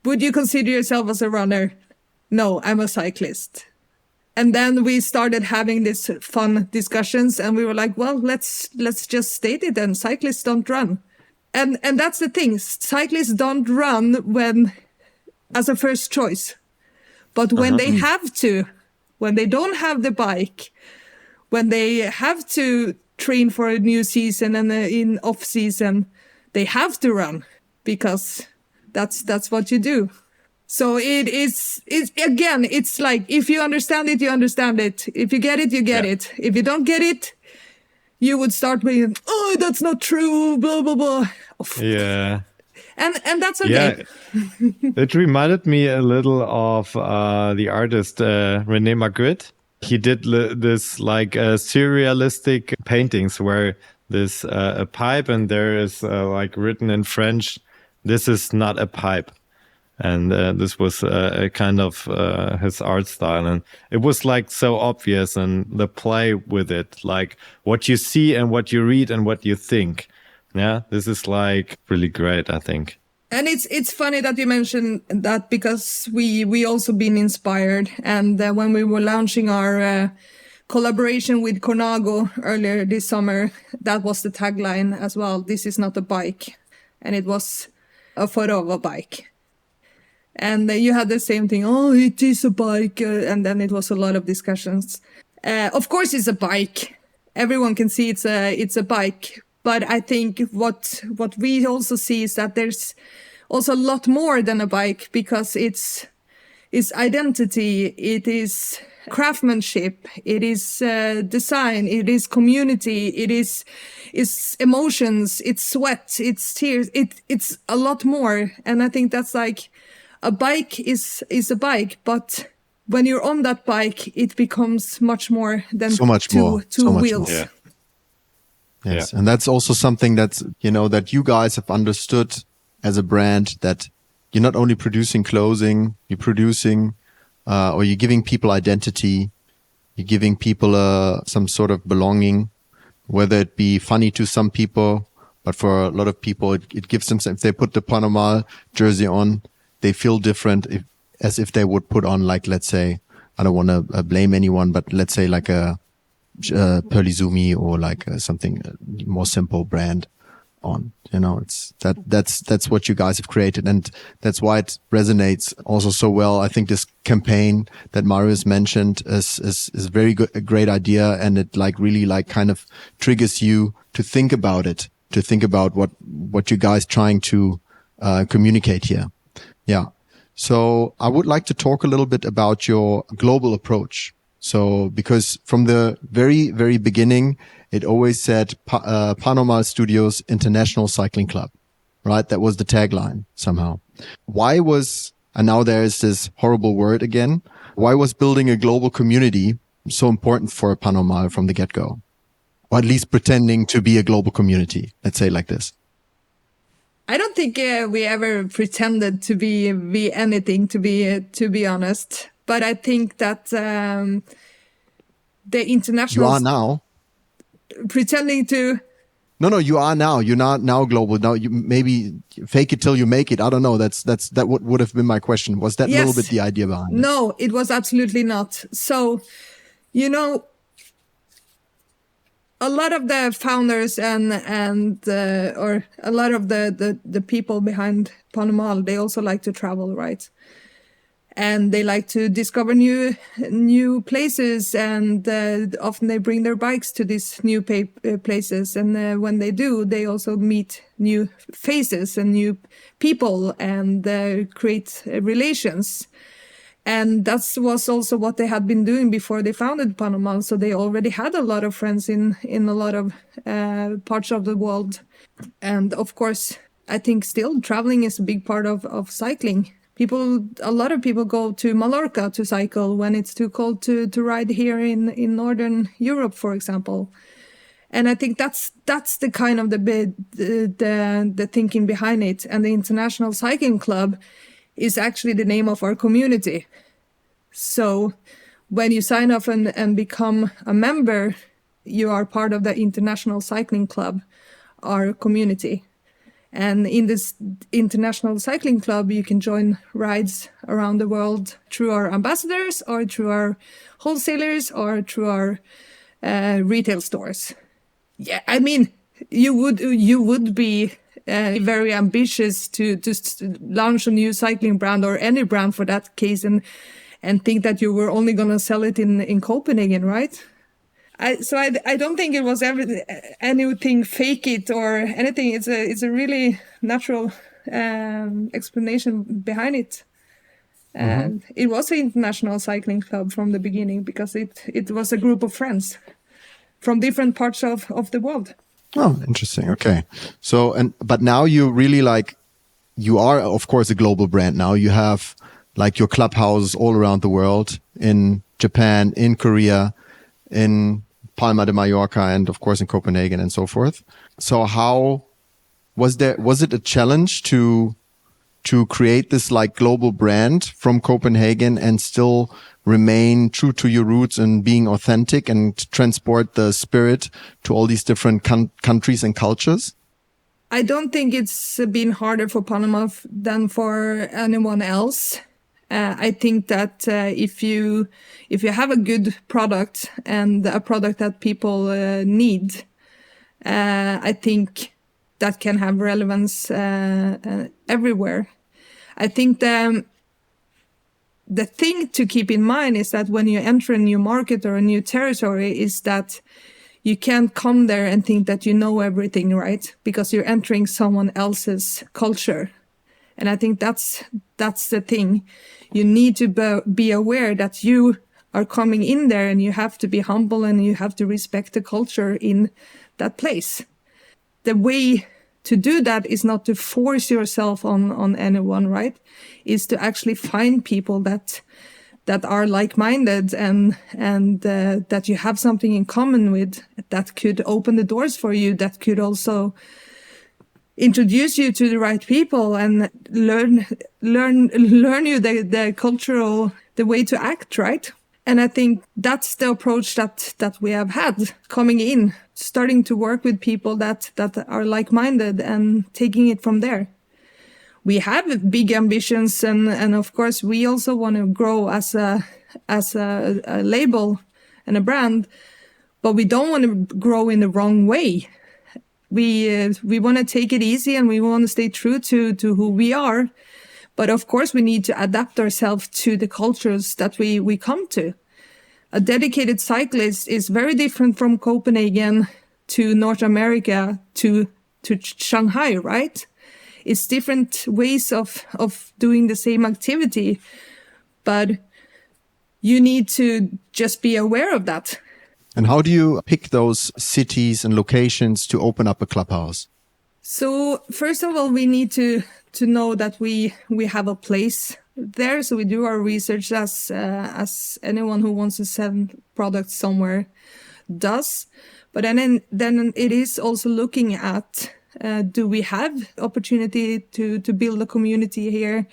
A: Would you consider yourself as a runner? No, I'm a cyclist. And then we started having these fun discussions and we were like, well, let's just state it then. Cyclists don't run. And that's the thing. Cyclists don't run as a first choice. But when they have to, when they don't have the bike, when they have to train for a new season and in off season, they have to run because that's what you do. So it's again, it's like, if you understand it, you understand it. If you get it, you get it. If you don't get it, you would start being, oh, that's not true, blah, blah, blah.
C: Yeah.
A: And that's okay.
C: Yeah. It reminded me a little of the artist René Magritte. He did this like surrealistic paintings where there's a pipe and there is like written in French, this is not a pipe. And this was a kind of his art style. And it was like so obvious, and the play with it, like what you see and what you read and what you think. Yeah, this is like really great, I think.
A: And it's funny that you mentioned that, because we also been inspired. And when we were launching our collaboration with Cornago earlier this summer, that was the tagline as well. This is not a bike. And it was a photo of a bike. And you had the same thing. Oh, it is a bike. And then it was a lot of discussions. Of course, it's a bike. Everyone can see it's a bike. But I think what we also see is that there's also a lot more than a bike, because it's identity, it is craftsmanship, it is design, it is community, it's emotions, it's sweat, it's tears, it's a lot more. And I think that's like, a bike is a bike, but when you're on that bike, it becomes much more than two wheels.
C: Yeah.
B: Yes. Yeah. And that's also something that's, that you guys have understood as a brand, that you're not only producing clothing, you're producing, or you're giving people identity, you're giving people some sort of belonging, whether it be funny to some people, but for a lot of people, it gives them, if they put the Panama jersey on, they feel different, as if they would put on, like, let's say, I don't want to blame anyone, but let's say like a Pearlizumi or like something more simple brand on. It's that's what you guys have created, and that's why it resonates also so well. I think this campaign that Marius mentioned is very good, a great idea, and it like really like kind of triggers you to think about it, to think about what you guys trying to communicate here. Yeah. So I would like to talk a little bit about your global approach. So, because from the very, very beginning, it always said Panama Studios International Cycling Club, right? That was the tagline somehow. Why was, and now there is this horrible word again, why was building a global community so important for Panama from the get-go? Or at least pretending to be a global community, let's say like this.
A: I don't think we ever pretended to be anything, to be honest. But I think that the international...
B: You are now.
A: Pretending to...
B: No, you are now. You're not now global. Now you maybe fake it till you make it. I don't know. That would have been my question. Was that a little bit the idea behind it?
A: No, it was absolutely not. So, a lot of the founders and or a lot of the people behind Panama, they also like to travel, right? And they like to discover new places, and often they bring their bikes to these new places. And when they do, they also meet new faces and new people, and create relations. And that was also what they had been doing before they founded Panama. So they already had a lot of friends in a lot of parts of the world. And of course, I think still traveling is a big part of cycling. A lot of people go to Mallorca to cycle when it's too cold to ride here in Northern Europe, for example. And I think that's the kind of the thinking behind it. And the International Cycling Club is actually the name of our community. So when you sign up and become a member, you are part of the International Cycling Club, our community. And in this International Cycling Club, you can join rides around the world through our ambassadors, or through our wholesalers, or through our retail stores. Yeah, I mean, you would be very ambitious to launch a new cycling brand, or any brand for that case, and think that you were only going to sell it in Copenhagen, right? So I don't think it was anything fake it or anything. It's a really natural explanation behind it. And it was an International Cycling Club from the beginning, because it was a group of friends from different parts of the world.
B: Oh, interesting. Okay. So, but now you really you are, of course, a global brand now. You have like your clubhouses all around the world, in Japan, in Korea, in Palma de Mallorca, and of course in Copenhagen and so forth. So how was it a challenge to create this like global brand from Copenhagen and still remain true to your roots and being authentic and transport the spirit to all these different countries and cultures?
A: I don't think it's been harder for Panama than for anyone else. I think that if you have a good product and a product that people need, I think that can have relevance everywhere. I think the thing to keep in mind is that when you enter a new market or a new territory is that you can't come there and think that you know everything, right? Because you're entering someone else's culture. And I think that's the thing. You need to be aware that you are coming in there and you have to be humble and you have to respect the culture in that place. The way to do that is not to force yourself on anyone, right? Is to actually find people that are like-minded and that you have something in common with, that could open the doors for you, that could also introduce you to the right people and learn you the cultural, the way to act, right? And I think that's the approach that we have had coming in, starting to work with people that are like-minded and taking it from there. We have big ambitions and of course we also want to grow as a label and a brand, but we don't want to grow in the wrong way. We want to take it easy and we want to stay true to who we are. But of course we need to adapt ourselves to the cultures that we come to. A dedicated cyclist is very different from Copenhagen to North America to Shanghai, right? It's different ways of doing the same activity, but you need to just be aware of that.
B: And how do you pick those cities and locations to open up a clubhouse?
A: So first of all, we need to know that we have a place there. So we do our research as anyone who wants to sell products somewhere does. But then it is also looking at, do we have opportunity to build a community here?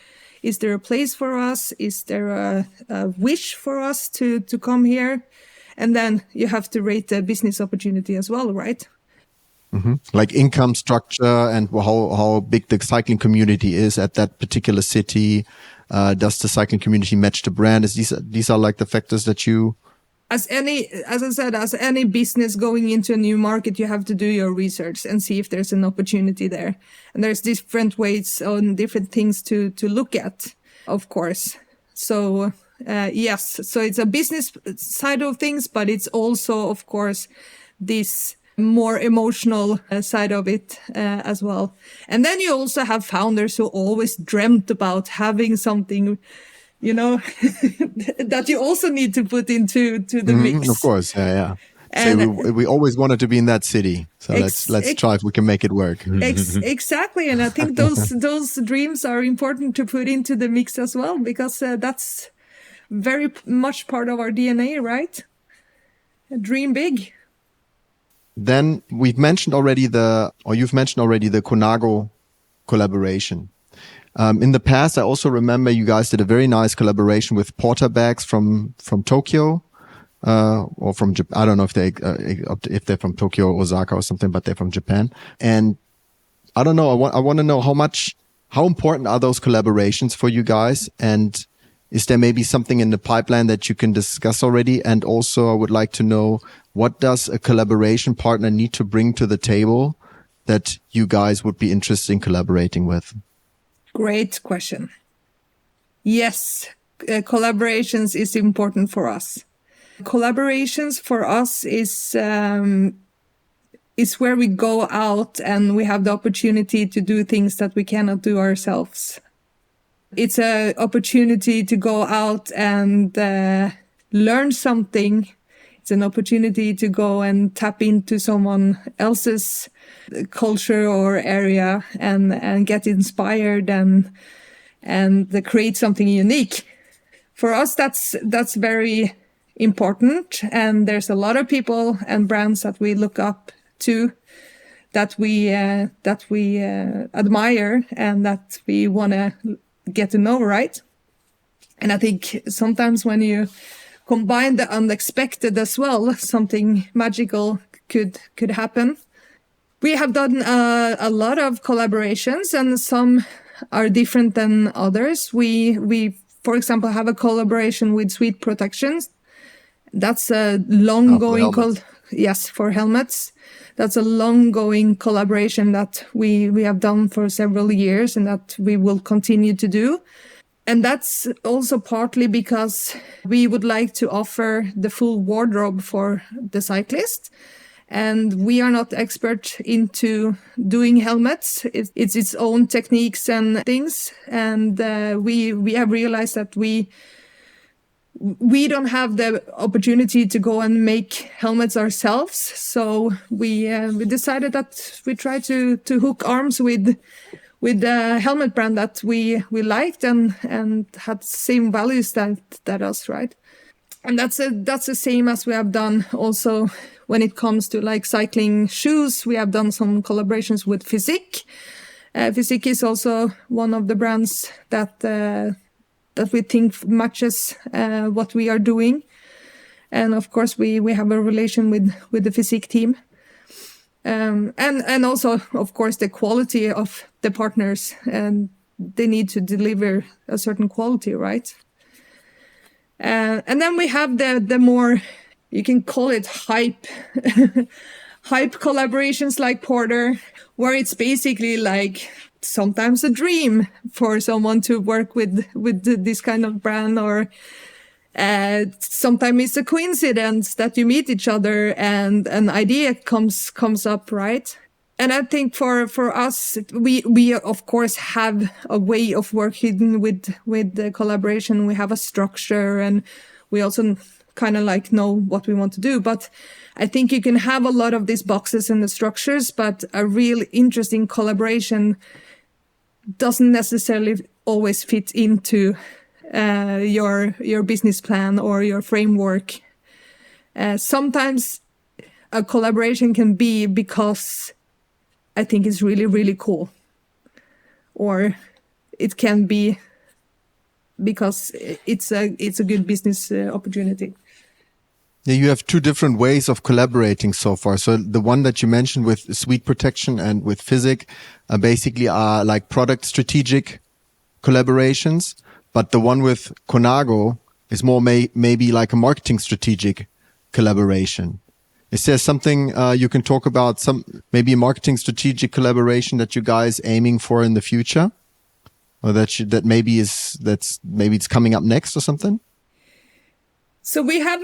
A: Is there a place for us? Is there a wish for us to come here? And then you have to rate the business opportunity as well, right?
B: Mm-hmm. Like income structure and how big the cycling community is at that particular city. Does the cycling community match the brand? These are like the factors that you...
A: As I said, as any business going into a new market, you have to do your research and see if there's an opportunity there. And there's different ways and different things to look at, of course. So, yes, so it's a business side of things, but it's also, of course, this more emotional side of it as well. And then you also have founders who always dreamt about having something, you know, that you also need to put into the mix.
B: Of course, yeah. So we always wanted to be in that city. So let's try if we can make it work.
A: Exactly, and I think those dreams are important to put into the mix as well, because that's very much part of our DNA, right? Dream big.
B: Then you've mentioned already the Conago collaboration. In the past, I also remember you guys did a very nice collaboration with Porter bags from Tokyo, or from Japan. I don't know if they're from Tokyo or Osaka or something, but they're from Japan. And I don't know. I want to know how important are those collaborations for you guys? And is there maybe something in the pipeline that you can discuss already? And also, I would like to know, what does a collaboration partner need to bring to the table that you guys would be interested in collaborating with?
A: Great question. Yes, collaborations is important for us. Collaborations for us is where we go out and we have the opportunity to do things that we cannot do ourselves. It's an opportunity to go out and learn something. It's an opportunity to go and tap into someone else's culture or area and get inspired and create something unique. For us, that's very important. And there's a lot of people and brands that we look up to, that we admire and that we want to get to know, right? And I think sometimes when you combine the unexpected as well, something magical could happen. We have done a lot of collaborations, and some are different than others. We, for example, have a collaboration with Sweet Protections. That's a long-going for helmets. That's a long-going collaboration that we have done for several years, and that we will continue to do. And that's also partly because we would like to offer the full wardrobe for the cyclist. And we are not expert into doing helmets. It's its own techniques and things. And we have realized that we don't have the opportunity to go and make helmets ourselves. So we decided that we try to hook arms with the helmet brand that we liked and had same values that us, right? And that's the same as we have done also when it comes to like cycling shoes. We have done some collaborations with Physique. Physique is also one of the brands that we think matches what we are doing. And of course we have a relation with the Physique team. And also, of course, the quality of the partners, and they need to deliver a certain quality, right? And then we have the more, you can call it hype collaborations like Porter, where it's basically like sometimes a dream for someone to work with this kind of brand, or sometimes it's a coincidence that you meet each other and an idea comes up, right? And I think for us, we of course have a way of working with the collaboration. We have a structure, and we also kind of like know what we want to do. But I think you can have a lot of these boxes and the structures, but a real interesting collaboration doesn't necessarily always fit into your business plan or your framework. Sometimes a collaboration can be because I think it's really, really cool. Or it can be because it's a good business opportunity.
B: Yeah, you have two different ways of collaborating so far. So the one that you mentioned with Sweet Protection and with Physique basically are like product strategic collaborations. But the one with Conago is more maybe like a marketing strategic collaboration. Is there something you can talk about, maybe a marketing strategic collaboration that you guys aiming for in the future, or that maybe it's coming up next or something?
A: So we have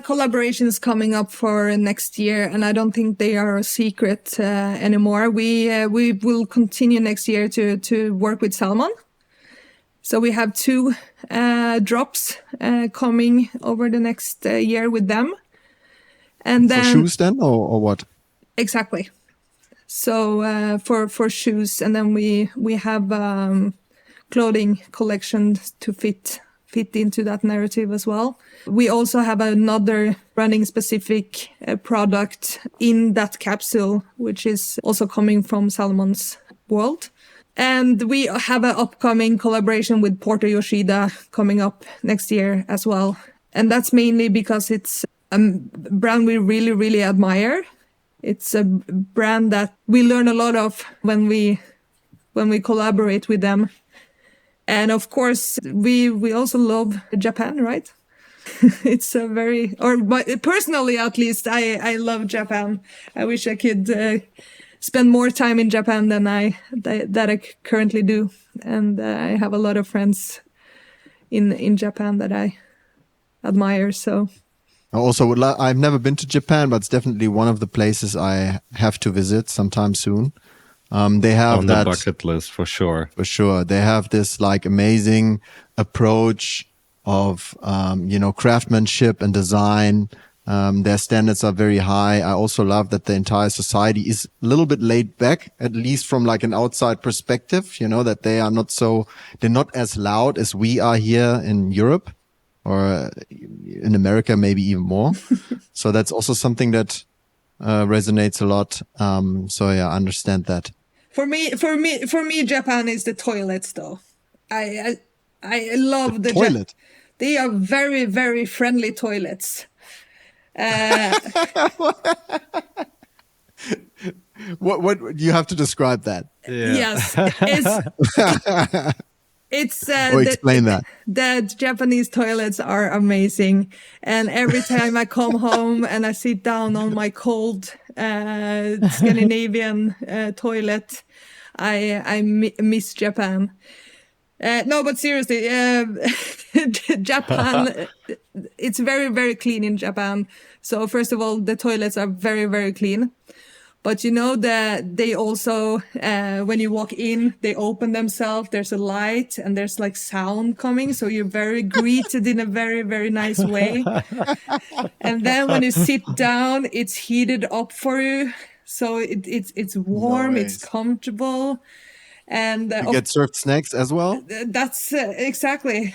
A: collaborations coming up for next year, and I don't think they are a secret anymore. We will continue next year to work with Salmon. So we have 2 drops coming over the next year with them. And then,
B: for shoes then, or what?
A: Exactly. So for shoes, and then we have clothing collections to fit into that narrative as well. We also have another running specific product in that capsule, which is also coming from Salmon's world. And we have an upcoming collaboration with Porter Yoshida coming up next year as well. And that's mainly because it's a brand we really, really admire. It's a brand that we learn a lot of when we collaborate with them. And of course, we also love Japan, right? It's a very, personally at least, I love Japan. I wish I could spend more time in Japan than I currently do. And I have a lot of friends in Japan that I admire, so.
B: Also, I've never been to Japan, but it's definitely one of the places I have to visit sometime soon. They have
C: on the bucket list for sure.
B: For sure. They have this like amazing approach of, craftsmanship and design. Their standards are very high. I also love that the entire society is a little bit laid back, at least from like an outside perspective, that they're not as loud as we are here in Europe or in America, maybe even more. So that's also something that resonates a lot. So yeah, I understand that.
A: For me, Japan is the toilets, though. I love the
B: toilet.
A: They are very, very friendly toilets.
B: What you have to describe that?
A: Yes, it's
B: Or explain that.
A: The Japanese toilets are amazing, and every time I come home and I sit down on my cold Scandinavian toilet, I miss Japan. No, but seriously, Japan, it's very, very clean in Japan. So first of all, the toilets are very, very clean. But you know that they also, when you walk in, they open themselves. There's a light and there's like sound coming. So you're very greeted in a very, very nice way. And then when you sit down, it's heated up for you. So it's warm, it's comfortable. And
B: you get served snacks as well?
A: That's exactly.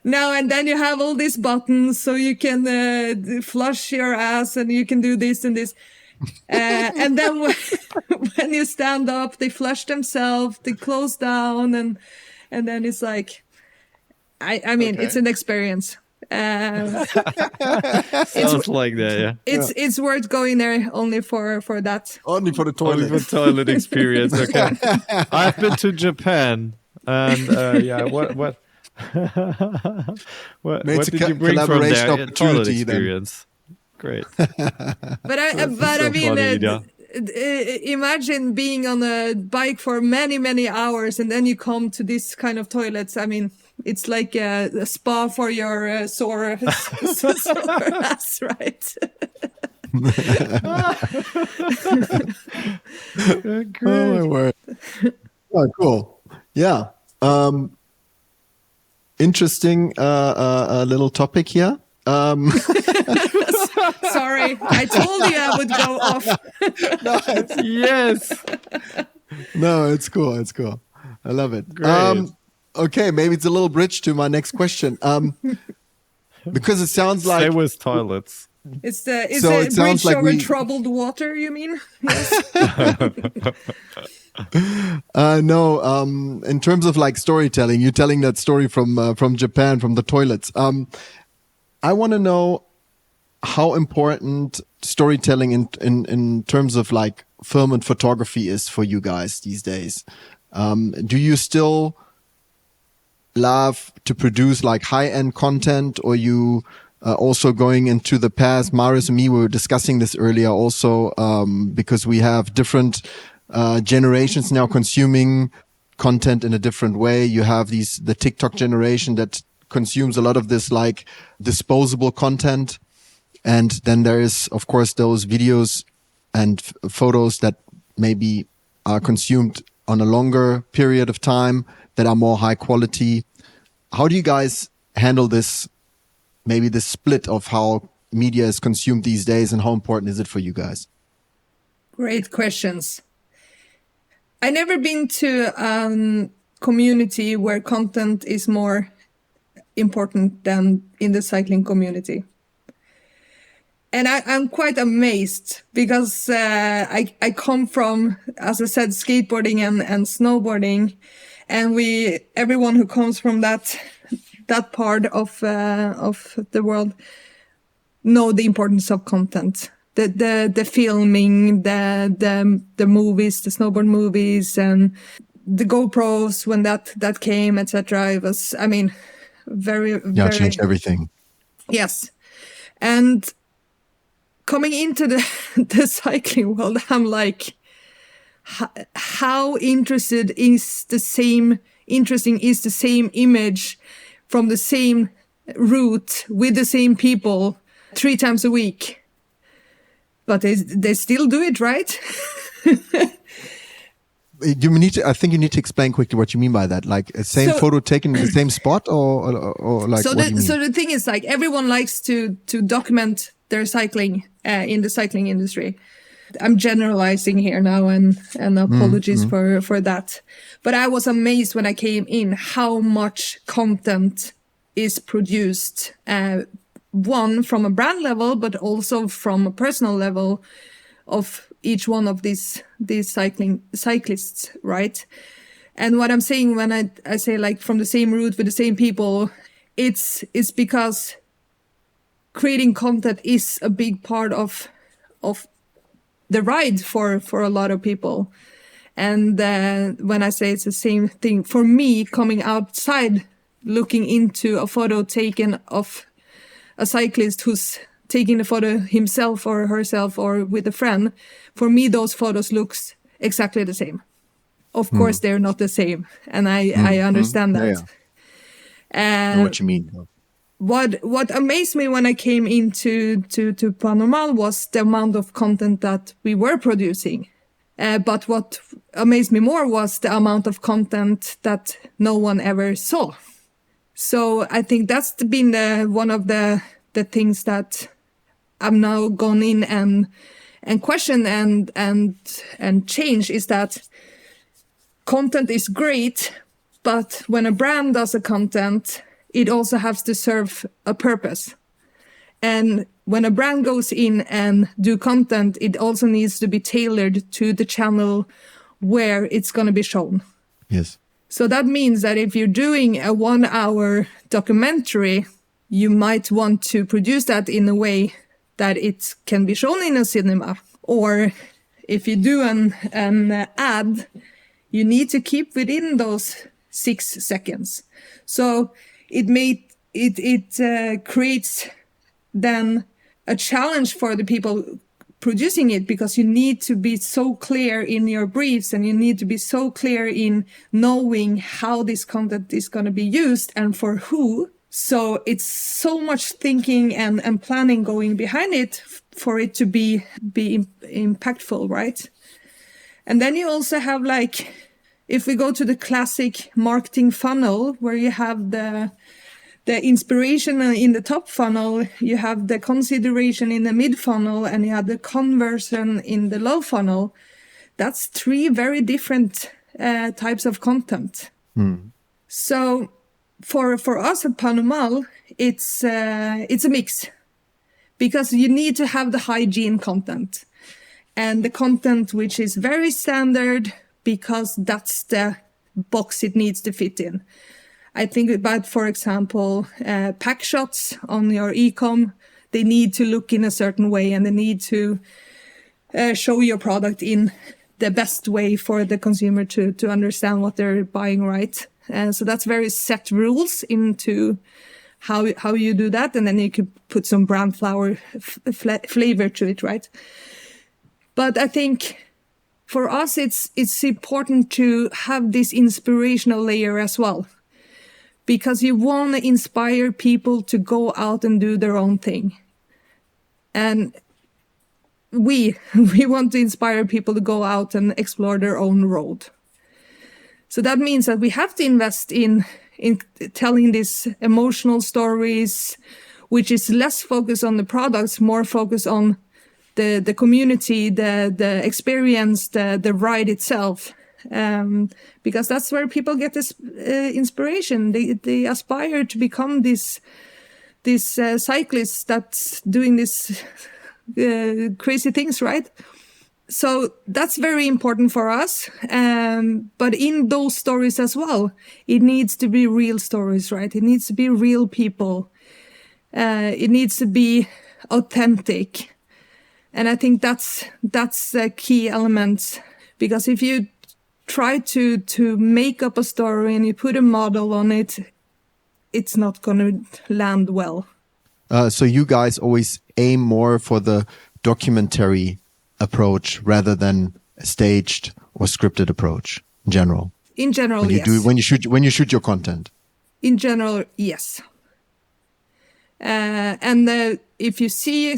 A: Now and then you have all these buttons so you can flush your ass and you can do this and this. And then when you stand up, they flush themselves, they close down, and then it's like, I mean, it's an experience.
C: Sounds like that, yeah.
A: It's worth going there only for that.
B: Only for the toilet.
C: Only for toilet experience. Okay. I've been to Japan, and what did you bring from there? Toilet experience. Great.
A: But I mean, imagine being on a bike for many, many hours, and then you come to this kind of toilets. I mean, it's like a spa for your sore ass, right?
B: Great. Oh, my word. Oh, cool. Yeah. Interesting little topic here.
A: Sorry, I told you I would go off.
C: Yes.
B: No, it's cool. It's cool. I love it.
C: Great.
B: Okay, maybe it's a little bridge to my next question. Because it sounds like...
C: Stay with toilets.
A: It's a bridge like over troubled water, you mean? Yes.
B: No, in terms of like storytelling, you're telling that story from Japan, from the toilets. I want to know how important storytelling in terms of like film and photography is for you guys these days. Do you still love to produce like high-end content, or you also going into the past? Marius and me were discussing this earlier also, because we have different generations now consuming content in a different way. You have the TikTok generation that consumes a lot of this like disposable content. And then there is, of course, those videos and photos that maybe are consumed on a longer period of time that are more high quality. How do you guys handle this, maybe this split of how media is consumed these days, and how important is it for you guys?
A: Great questions. I never been to a community where content is more important than in the cycling community. And I'm quite amazed because I come from, as I said, skateboarding and snowboarding, and everyone who comes from that part of the world know the importance of content, the filming, the movies, the snowboard movies, and the GoPros when that came, etc. It was, I mean, very
B: changed everything.
A: Yes, and coming into the cycling world, I'm like, how interesting is the same image from the same route with the same people 3 times a week, but they still do it, right?
B: I think you need to explain quickly what you mean by that. Like a same photo taken in the same spot, or like. So
A: the thing is, like, everyone likes to document their cycling in the cycling industry. I'm generalizing here now, and apologies for that. But I was amazed when I came in how much content is produced. One from a brand level, but also from a personal level of each one of these cyclists, right? And what I'm saying when I say like from the same route with the same people, it's because creating content is a big part of of the ride for a lot of people. And when I say it's the same thing, for me, coming outside, looking into a photo taken of a cyclist who's taking the photo himself or herself or with a friend, for me, those photos looks exactly the same. Of course, they're not the same. And I understand that.
B: I know what you mean.
A: What amazed me when I came into to Paranormal was the amount of content that we were producing. But what amazed me more was the amount of content that no one ever saw. So I think that's been one of the things that I've now gone in and questioned and changed, is that content is great, but when a brand does a content, it also has to serve a purpose. And when a brand goes in and do content, it also needs to be tailored to the channel where it's going to be shown.
B: Yes.
A: So that means that if you're doing a 1-hour documentary, you might want to produce that in a way that it can be shown in a cinema. Or if you do an ad, you need to keep within those 6 seconds. So it creates then a challenge for the people producing it, because you need to be so clear in your briefs and you need to be so clear in knowing how this content is going to be used and for who. So it's so much thinking and planning going behind it for it to be impactful, right? And then you also have, like, if we go to the classic marketing funnel where you have the inspiration in the top funnel, you have the consideration in the mid funnel, and you have the conversion in the low funnel. That's 3 very different types of content. So for us at Paranormal, it's a mix, because you need to have the hygiene content and the content which is very standard, because that's the box it needs to fit in. I think about, for example, pack shots on your e-com. They need to look in a certain way, and they need to show your product in the best way for the consumer to understand what they're buying, right? So that's very set rules into how you do that, and then you could put some brand flavor to it, right? But I think for us, it's important to have this inspirational layer as well, because you want to inspire people to go out and do their own thing. And we want to inspire people to go out and explore their own road. So that means that we have to invest in telling these emotional stories, which is less focused on the products, more focused on the community, the experience, the ride itself. Because that's where people get this inspiration. They aspire to become this cyclist that's doing this crazy things, right? So that's very important for us. But in those stories as well, it needs to be real stories, right? It needs to be real people. It needs to be authentic. And I think that's a key element, because if you try to make up a story and you put a model on it, it's not going to land well.
B: So you guys always aim more for the documentary approach rather than a staged or scripted approach in general.
A: In general, yes.
B: When you shoot your content.
A: In general, yes. And if you see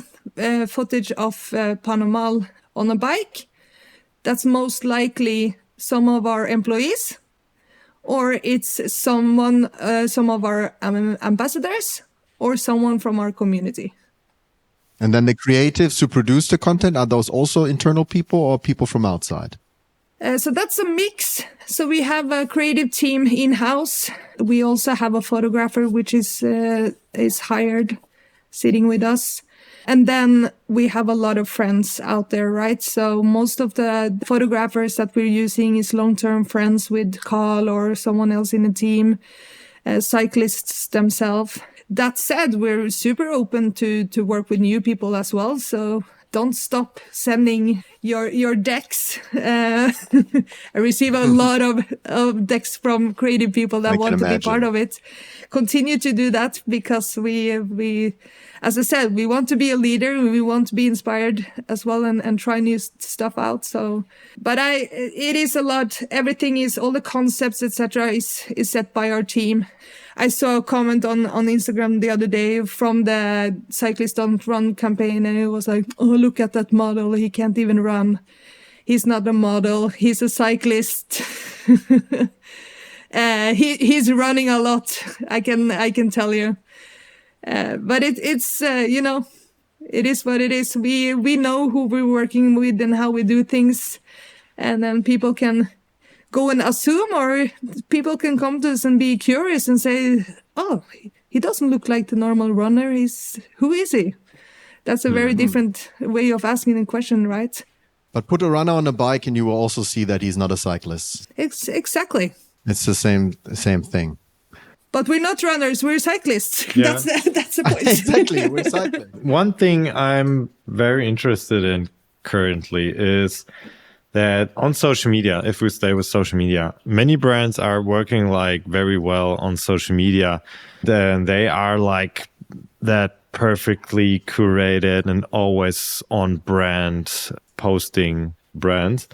A: footage of Paranormal on a bike, that's most likely some of our employees, or it's some of our ambassadors, or someone from our community.
B: And then the creatives who produce the content, are those also internal people or people from outside?
A: So that's a mix. So we have a creative team in-house. We also have a photographer, which is hired, sitting with us. And then we have a lot of friends out there, right? So most of the photographers that we're using is long-term friends with Carl or someone else in the team, cyclists themselves. That said, we're super open to work with new people as well. So don't stop sending your decks. I receive a lot of decks from creative people that want to be part of it. Continue to do that, because we, as I said, we want to be a leader. We want to be inspired as well and try new stuff out. So, but it is a lot. Everything is, all the concepts, etc., is set by our team. I saw a comment on Instagram the other day from the Cyclists Don't Run campaign, and it was like, oh, look at that model. He can't even run. He's not a model. He's a cyclist. He's running a lot. I can tell you. But it's it is what it is. We know who we're working with and how we do things, and then people can go and assume, or people can come to us and be curious and say, oh, he doesn't look like the normal runner. Who is he? That's a very different way of asking the question, right?
B: But put a runner on a bike and you will also see that he's not a cyclist.
A: Exactly.
B: It's the same thing.
A: But we're not runners, we're cyclists.
C: Yeah.
A: That's the point.
B: Exactly, we're cycling.
C: One thing I'm very interested in currently is that on social media, if we stay with social media, many brands are working like very well on social media. Then they are like that perfectly curated and always on brand posting brands.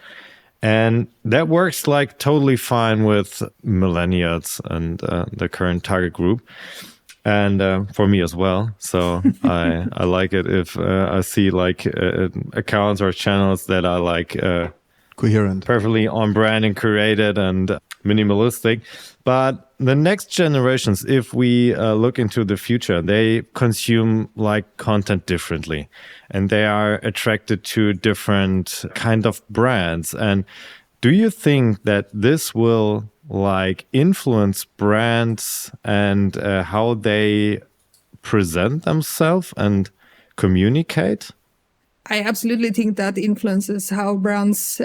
C: And that works like totally fine with millennials and the current target group. And for me as well. So I like it if I see like accounts or channels that are like
B: coherent,
C: perfectly on brand and curated and minimalistic. But the next generations, if we look into the future, they consume like content differently, and they are attracted to different kind of brands. And do you think that this will like influence brands and how they present themselves and communicate?
A: I absolutely think that influences how brands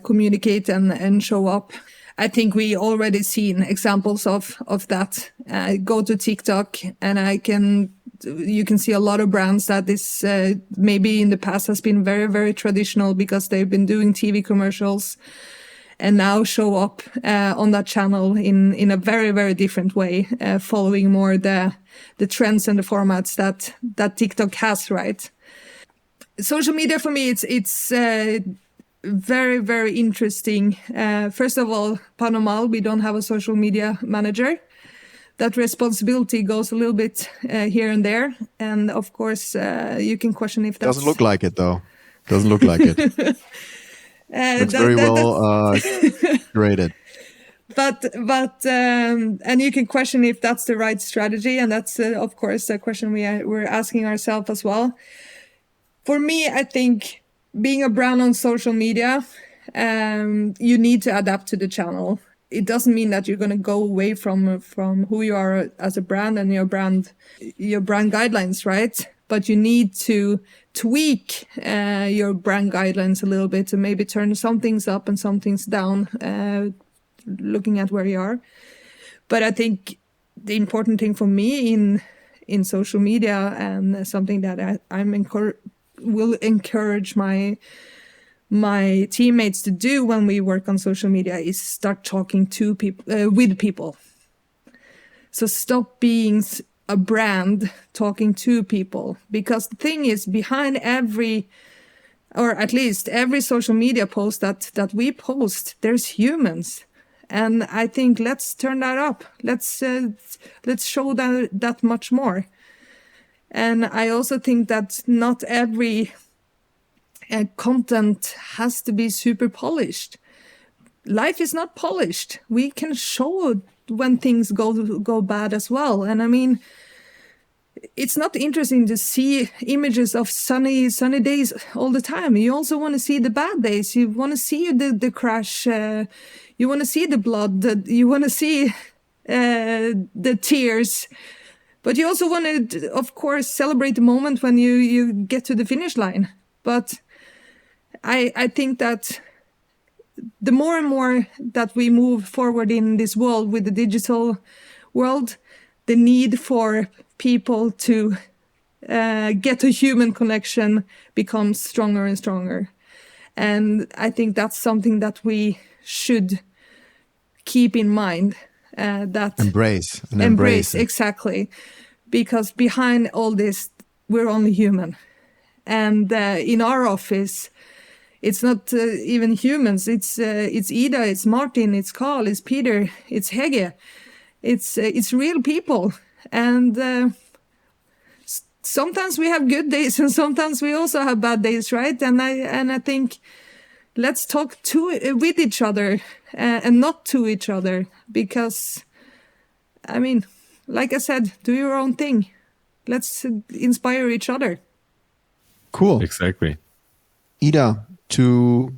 A: communicate and show up. I think we already seen examples of that. Go to TikTok and you can see a lot of brands that is maybe in the past has been very, very traditional because they've been doing TV commercials, and now show up on that channel in a very, very different way, following more the trends and the formats that TikTok has, right? Social media for me, it's very, very interesting. First of all, Panomal, we don't have a social media manager. That responsibility goes a little bit here and there. And of course, you can question if that's...
B: Doesn't look like it, though. Doesn't look like it. It's very well graded.
A: But and you can question if that's the right strategy. And that's, of course, a question we're asking ourselves as well. For me, I think being a brand on social media, you need to adapt to the channel. It doesn't mean that you're going to go away from who you are as a brand and your brand guidelines, right? But you need to tweak your brand guidelines a little bit and maybe turn some things up and some things down, looking at where you are. But I think the important thing for me in social media, and something that will encourage my teammates to do when we work on social media, is start talking to people, with people. So stop being a brand talking to people, because the thing is, behind every, or at least every social media post that we post, there's humans. And I think let's turn that up. Let's show that much more. And I also think that not every content has to be super polished. Life is not polished. We can show when things go bad as well. And I mean, it's not interesting to see images of sunny days all the time. You also want to see the bad days. You want to see the crash. You want to see the blood. You want to see the tears. But you also want to, of course, celebrate the moment when you get to the finish line. But I think that the more and more that we move forward in this world with the digital world, the need for people to get a human connection becomes stronger and stronger. And I think that's something that we should keep in mind. That
B: embrace it.
A: Exactly, because behind all this, we're only human. And in our office, it's not even humans. It's Ida, it's Martin, it's Carl, it's Peter, it's Hege. It's real people. And sometimes we have good days, and sometimes we also have bad days, right? And I think let's talk with each other and not to each other, because, I mean, like I said, do your own thing. Let's inspire each other.
B: Cool.
C: Exactly.
B: Ida, to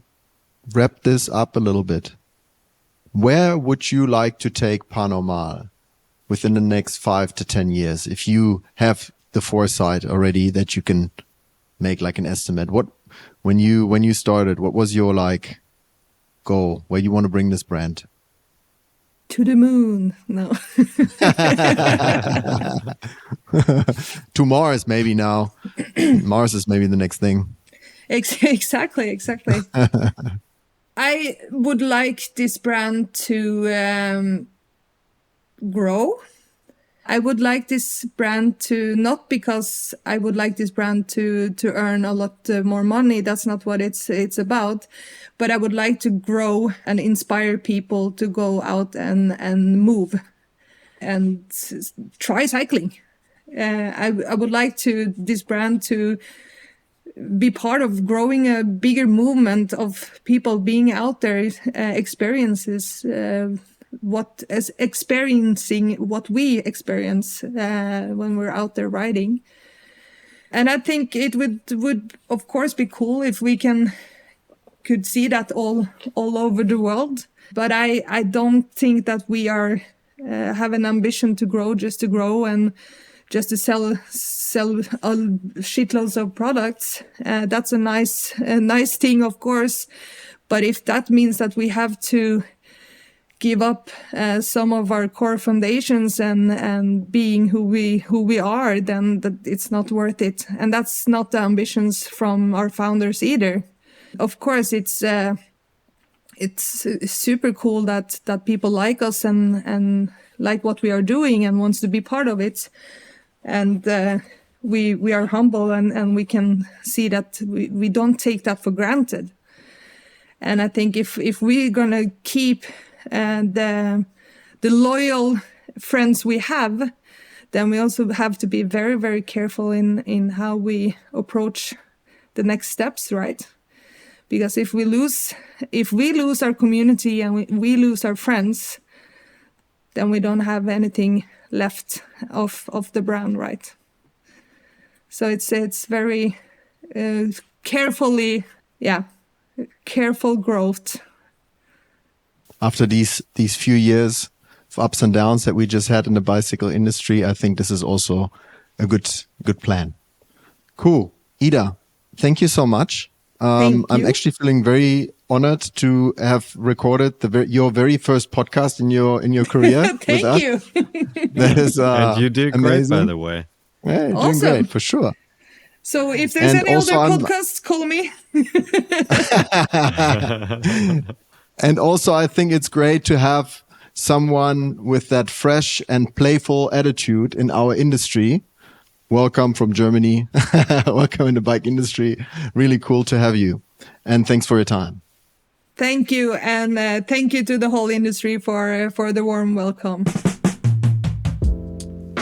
B: wrap this up a little bit, where would you like to take Panormal within the next 5 to 10 years? If you have the foresight already that you can make like an estimate, when you started, what was your like goal? Where you want to bring this brand?
A: To the moon. No.
B: To Mars, maybe now. Mars is maybe the next thing.
A: Exactly. I would like this brand to grow. I would like this brand to, not because I would like this brand to earn a lot more money. That's not what it's about. But I would like to grow and inspire people to go out and move and try cycling. I would like this brand to be part of growing a bigger movement of people being out there, experiencing what we experience when we're out there riding. And I think it would of course be cool if we could see that all over the world. But I don't think that we have an ambition to grow just to grow and just to sell shitloads of products. That's a nice thing, of course. But if that means that we have to give up some of our core foundations and being who we are, then it's not worth it. And that's not the ambitions from our founders either. Of course, it's super cool that people like us and like what we are doing and wants to be part of it. And we are humble and we can see that we don't take that for granted. And I think if we're gonna keep the loyal friends we have, then we also have to be very, very careful in how we approach the next steps, right? Because if we lose our community and we lose our friends, then we don't have anything left of the brand, right? So it's very careful growth.
B: After these few years of ups and downs that we just had in the bicycle industry, I think this is also a good plan. Cool. Ida, thank you so much. I'm actually feeling very honored to have recorded your very first podcast in your career.
A: Thank you.
B: That is
C: and you did
B: amazing.
C: great, by the way.
B: Yeah, you're
A: awesome.
B: doing great for sure.
A: So if there's any other podcasts, call me.
B: And also, I think it's great to have someone with that fresh and playful attitude in our industry. Welcome from Germany. Welcome in the bike industry. Really cool to have you. And thanks for your time.
A: Thank you. And thank you to the whole industry for the warm welcome.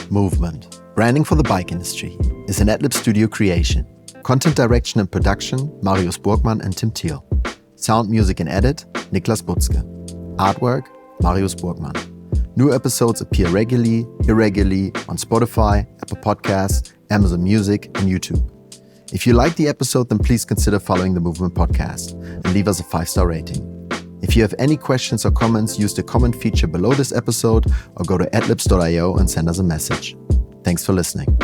B: Movement. Branding for the bike industry is an Adlib Studio creation. Content direction and production, Marius Burgmann and Tim Thiel. Sound, music and edit, Niklas Butzke. Artwork, Marius Burgmann. New episodes appear regularly, irregularly on Spotify, Apple Podcasts, Amazon Music, and YouTube. If you like the episode, then please consider following the Movement Podcast and leave us a 5-star rating. If you have any questions or comments, use the comment feature below this episode or go to adlibs.io and send us a message. Thanks for listening.